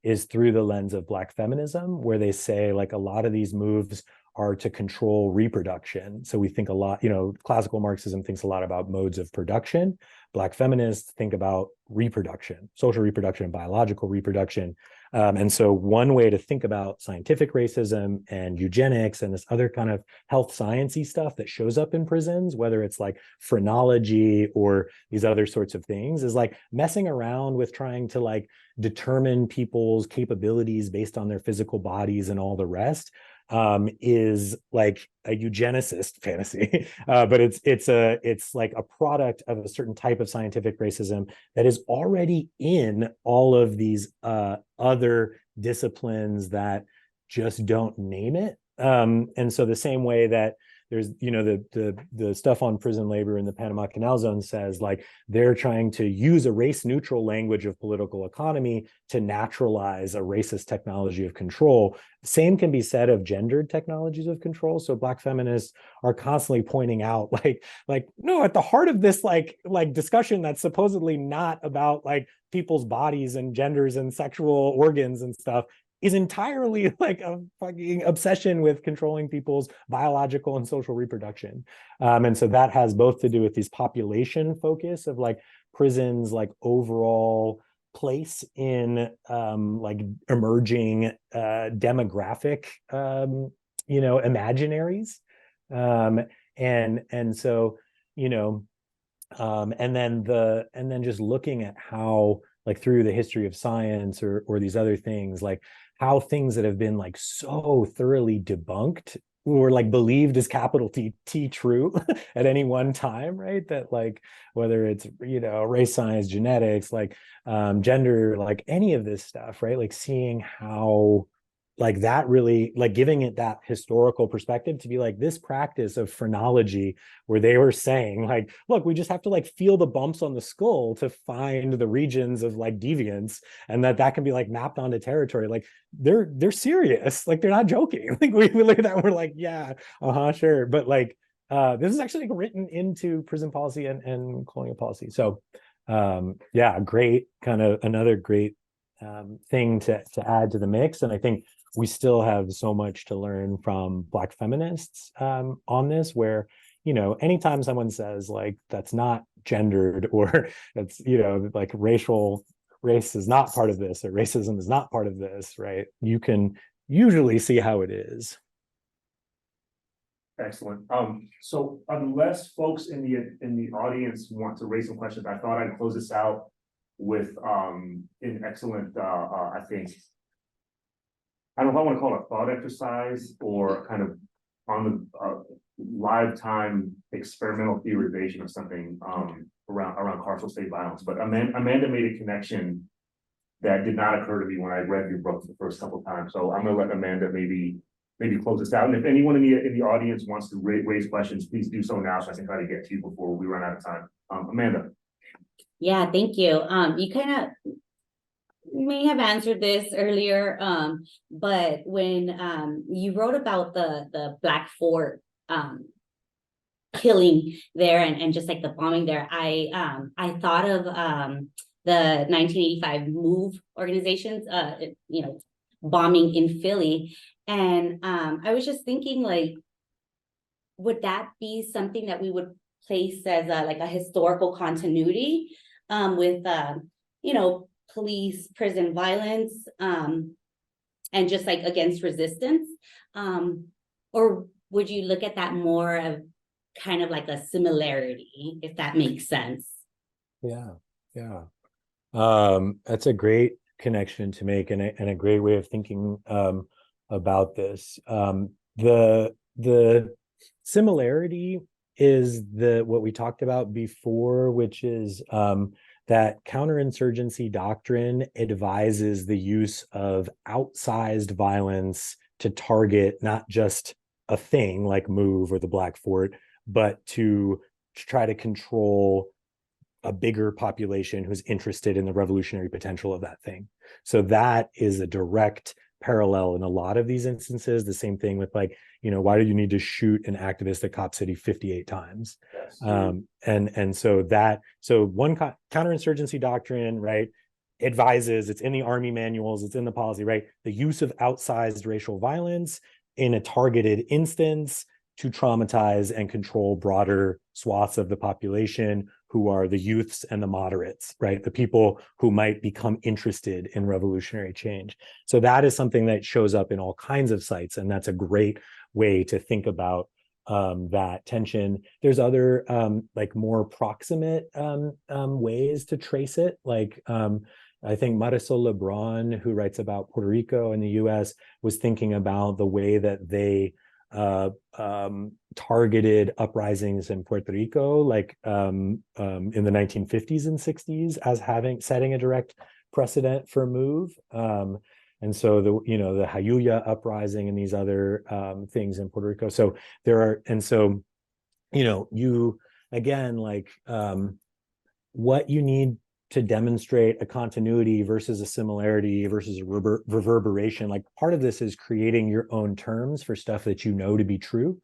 is through the lens of Black feminism, where they say like a lot of these moves are to control reproduction. So we think a lot, you know, classical Marxism thinks a lot about modes of production. Black feminists think about reproduction, social reproduction, biological reproduction. And so one way to think about scientific racism and eugenics and this other kind of health sciencey stuff that shows up in prisons, whether it's like phrenology or these other sorts of things, is like messing around with trying to like determine people's capabilities based on their physical bodies and all the rest. Is like a eugenicist fantasy, but it's like a product of a certain type of scientific racism that is already in all of these other disciplines that just don't name it. And so the same way that there's, you know, the stuff on prison labor in the Panama Canal Zone says like they're trying to use a race neutral language of political economy to naturalize a racist technology of control. Same can be said of gendered technologies of control. So Black feminists are constantly pointing out like no, at the heart of this like discussion that's supposedly not about like people's bodies and genders and sexual organs and stuff is entirely like a fucking obsession with controlling people's biological and social reproduction. And so that has both to do with these population focus of like prisons, like overall place in like emerging demographic, you know, imaginaries. And so, you know, and then just looking at how like through the history of science or these other things, like how things that have been like so thoroughly debunked or like believed as capital T true at any one time, right? That like whether it's, you know, race science, genetics, like gender, like any of this stuff, right? Like seeing how like that really, like giving it that historical perspective to be like this practice of phrenology where they were saying like, look, we just have to like feel the bumps on the skull to find the regions of like deviance, and that can be like mapped onto territory. Like they're serious, like they're not joking. Like we look at that and we're like, yeah, sure. But like this is actually written into prison policy and colonial policy. So yeah, great, kind of another great thing to add to the mix. And I think we still have so much to learn from Black feminists on this, where, you know, anytime someone says like, that's not gendered, or that's, you know, like race is not part of this, or racism is not part of this, right? You can usually see how it is. Excellent. So unless folks in the audience want to raise some questions, I thought I'd close this out with an excellent I think, I don't know if I want to call it a thought exercise or kind of on the live time experimental theorization of something around carceral state violence. But Amanda made a connection that did not occur to me when I read your book the first couple of times. So I'm gonna let Amanda maybe close this out. And if anyone in the audience wants to raise questions, please do so now so I can try to get to you before we run out of time. Amanda. Yeah, thank you. You kind of may have answered this earlier, but when you wrote about the Black Fort killing there and just like the bombing there, I thought of the 1985 MOVE organizations, you know, bombing in Philly. And I was just thinking, like, would that be something that we would place as like a historical continuity with, you know, police prison violence and just like against resistance? Or would you look at that more of kind of like a similarity, if that makes sense? Yeah. That's a great connection to make, and a great way of thinking about this. The similarity is what we talked about before, which is that counterinsurgency doctrine advises the use of outsized violence to target not just a thing like MOVE or the Black Fort, but to try to control a bigger population who's interested in the revolutionary potential of that thing. So that is a direct parallel in a lot of these instances. The same thing with, like, you know, why do you need to shoot an activist at Cop City 58 times? Yes. So one counterinsurgency doctrine, right, advises, it's in the Army manuals, it's in the policy, right, the use of outsized racial violence in a targeted instance to traumatize and control broader swaths of the population, who are the youths and the moderates, right? The people who might become interested in revolutionary change. So that is something that shows up in all kinds of sites, and that's a great way to think about that tension. There's other like more proximate ways to trace it. Like I think Marisol Lebron, who writes about Puerto Rico in the US, was thinking about the way that they targeted uprisings in Puerto Rico, like in the 1950s and 60s, as setting a direct precedent for MOVE. And so the Jayuya uprising and these other things in Puerto Rico. So there are, and so, you know, you again, like what you need to demonstrate a continuity versus a similarity versus a reverberation. Like part of this is creating your own terms for stuff that you know to be true.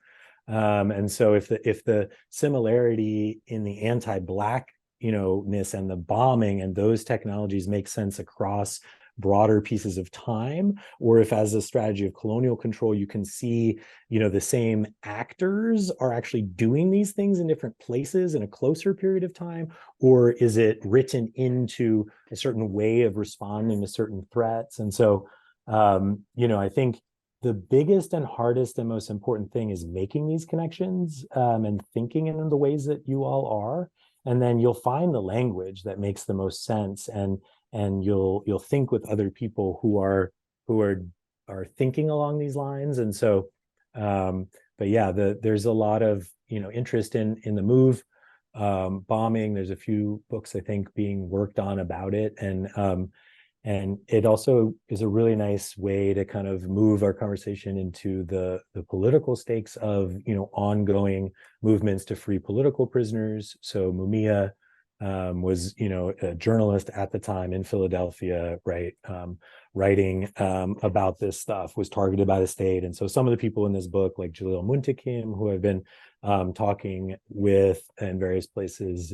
And so if the similarity in the anti-Black, you know, ness and the bombing and those technologies make sense across broader pieces of time, or if as a strategy of colonial control, you can see, you know, the same actors are actually doing these things in different places in a closer period of time, or is it written into a certain way of responding to certain threats? And so, you know, I think the biggest and hardest and most important thing is making these connections and thinking in the ways that you all are. And then you'll find the language that makes the most sense, and you'll think with other people who are thinking along these lines. And so, but yeah, there's a lot of, you know, interest in the MOVE bombing. There's a few books I think being worked on about it, and it also is a really nice way to kind of move our conversation into the political stakes of, you know, ongoing movements to free political prisoners. So Mumia was, you know, a journalist at the time in Philadelphia, right? Writing about this stuff, was targeted by the state. And so some of the people in this book, like Jalil Muntakim, who I've been talking with in various places.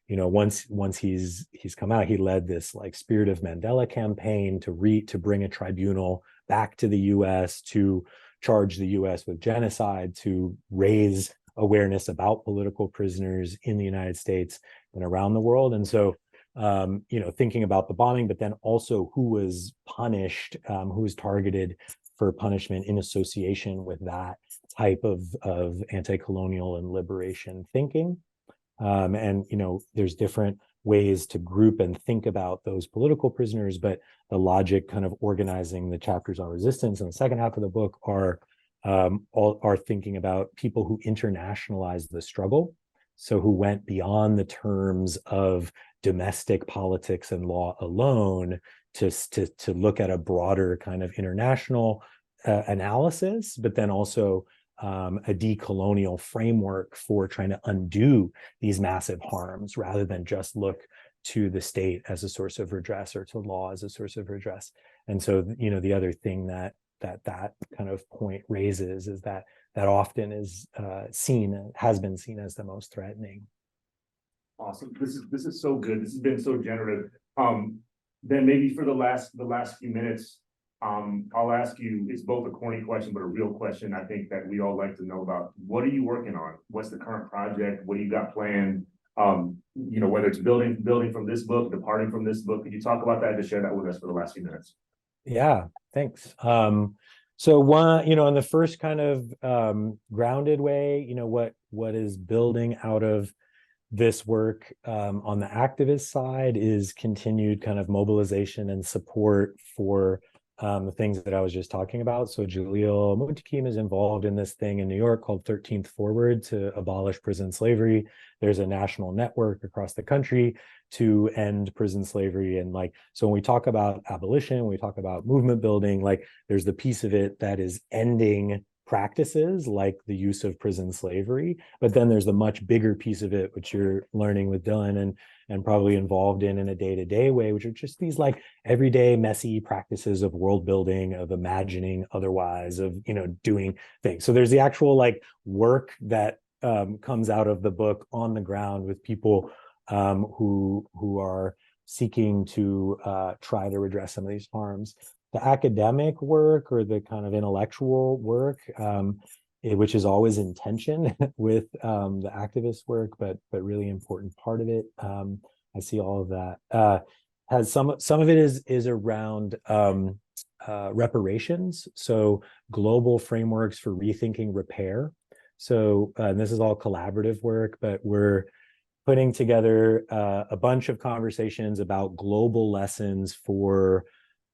Once he's come out, he led this like Spirit of Mandela campaign to bring a tribunal back to the US, to charge the US with genocide, to raise awareness about political prisoners in the United States and around the world. And so, thinking about the bombing, but then also who was punished, who was targeted for punishment in association with that type of anti-colonial and liberation thinking. There's different ways to group and think about those political prisoners, but the logic kind of organizing the chapters on resistance in the second half of the book are thinking about people who internationalized the struggle. So who went beyond the terms of domestic politics and law alone to look at a broader kind of international analysis, but then also a decolonial framework for trying to undo these massive harms rather than just look to the state as a source of redress or to law as a source of redress. And so, the other thing that kind of point raises is that often is has been seen as the most threatening. Awesome. This is so good. This has been so generative. Then maybe for the last few minutes, I'll ask you, it's both a corny question, but a real question I think that we all like to know about. What are you working on? What's the current project? What do you got planned? Whether it's building from this book, departing from this book, could you talk about that and share that with us for the last few minutes? Yeah, thanks. So one, in the first kind of grounded way, what is building out of this work on the activist side is continued kind of mobilization and support for the things that I was just talking about. So Jalil Muntaqim is involved in this thing in New York called 13th Forward to abolish prison slavery. There's a national network across the country to end prison slavery. And so when we talk about abolition, when we talk about movement building, there's the piece of it that is ending practices like the use of prison slavery, but then there's the much bigger piece of it, which you're learning with Dylan and probably involved in a day-to-day way, which are just these everyday messy practices of world building, of imagining otherwise, of doing things. So there's the actual work that comes out of the book on the ground with people who are seeking to try to redress some of these harms. The academic work or the kind of intellectual work, which is always in tension with the activist work, but really important part of it. I see all of that. Has some of it is around reparations. So global frameworks for rethinking repair. So this is all collaborative work, but we're putting together a bunch of conversations about global lessons for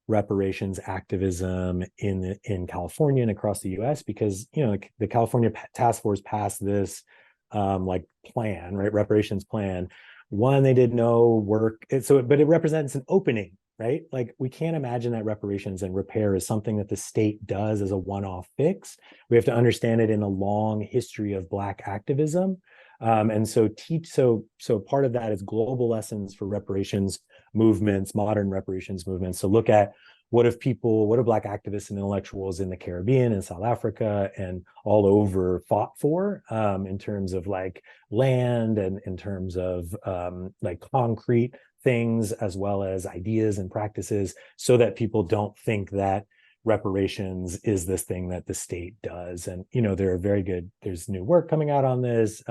reparations activism in California and across the US, because the California task force passed this plan, right? Reparations plan. One, they did no work, but it represents an opening, right? We can't imagine that reparations and repair is something that the state does as a one-off fix. We have to understand it in a long history of Black activism. And so part of that is global lessons for reparations movements, modern reparations movements. So look at what have Black activists and intellectuals in the Caribbean and South Africa and all over fought for in terms of land and in terms of concrete things, as well as ideas and practices, so that people don't think that reparations is this thing that the state does. And there's new work coming out on this.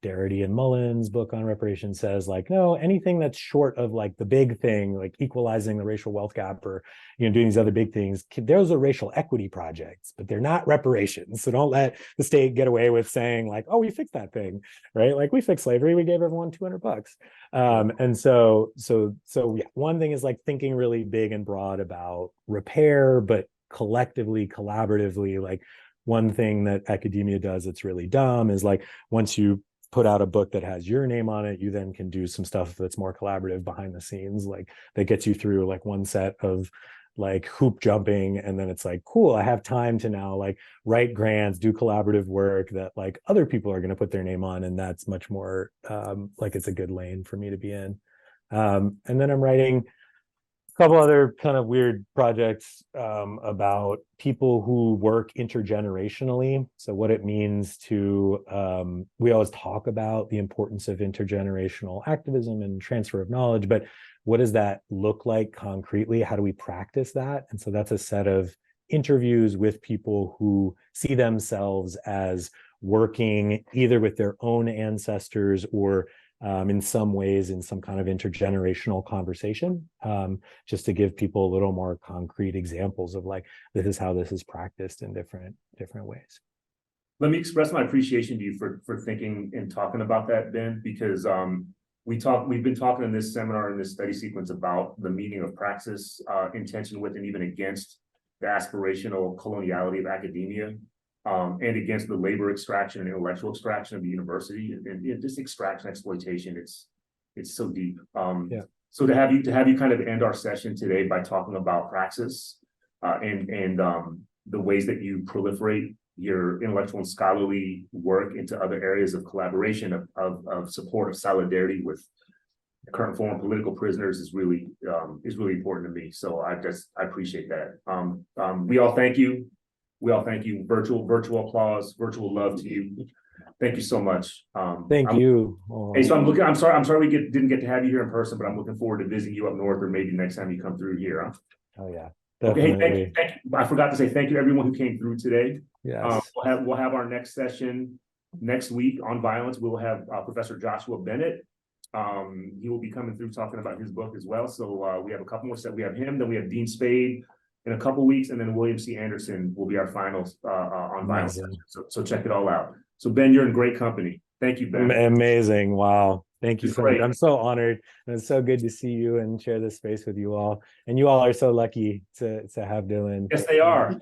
Darity and Mullen's book on reparations says no, anything that's short of the big thing, equalizing the racial wealth gap or doing these other big things, those are racial equity projects, but they're not reparations. So don't let the state get away with saying oh, we fixed that thing, right? We fixed slavery, we gave everyone $200. And so yeah, one thing is thinking really big and broad about repair, but collectively, collaboratively, one thing that academia does that's really dumb is once you put out a book that has your name on it, you then can do some stuff that's more collaborative behind the scenes, that gets you through one set of hoop jumping, and then it's cool, I have time to now write grants, do collaborative work that other people are going to put their name on, and that's much more it's a good lane for me to be in. And then I'm writing couple other kind of weird projects about people who work intergenerationally. So what it means to, we always talk about the importance of intergenerational activism and transfer of knowledge, but what does that look like concretely? How do we practice that? And so that's a set of interviews with people who see themselves as working either with their own ancestors or in some ways in some kind of intergenerational conversation, just to give people a little more concrete examples of like, this is how this is practiced in different ways. Let me express my appreciation to you for thinking and talking about that, Ben, because we've been talking in this seminar, in this study sequence, about the meaning of praxis, intention with and even against the aspirational coloniality of academia, and against the labor extraction and intellectual extraction of the university, and this extraction, exploitation, it's so deep. So to have you kind of end our session today by talking about praxis, and the ways that you proliferate your intellectual and scholarly work into other areas of collaboration, of support, of solidarity with current former political prisoners is really important to me. So I appreciate that. We all thank you. Virtual applause, virtual love to you. Thank you so much. Thank you. Hey, so I'm sorry we didn't get to have you here in person, but I'm looking forward to visiting you up north, or maybe next time you come through here. Huh? Oh yeah. Definitely. Okay, thank you. I forgot to say thank you to everyone who came through today. Yes. We'll have our next session next week on violence. We'll have Professor Joshua Bennett. He will be coming through talking about his book as well. So we have a couple more sets. We have him, then we have Dean Spade in a couple weeks, and then William C. Anderson will be our final on violence. So check it all out. So Ben, you're in great company. Thank you, Ben. Amazing. Wow. Thank you It's so much. great. I'm so honored, and it's so good to see you and share this space with you all. And you all are so lucky to have Dylan. Yes, they are.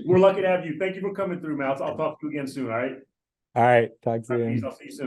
We're lucky to have you. Thank you for coming through, Mal. I'll talk to you again soon. All right. All right. Talk soon. I'll see you soon.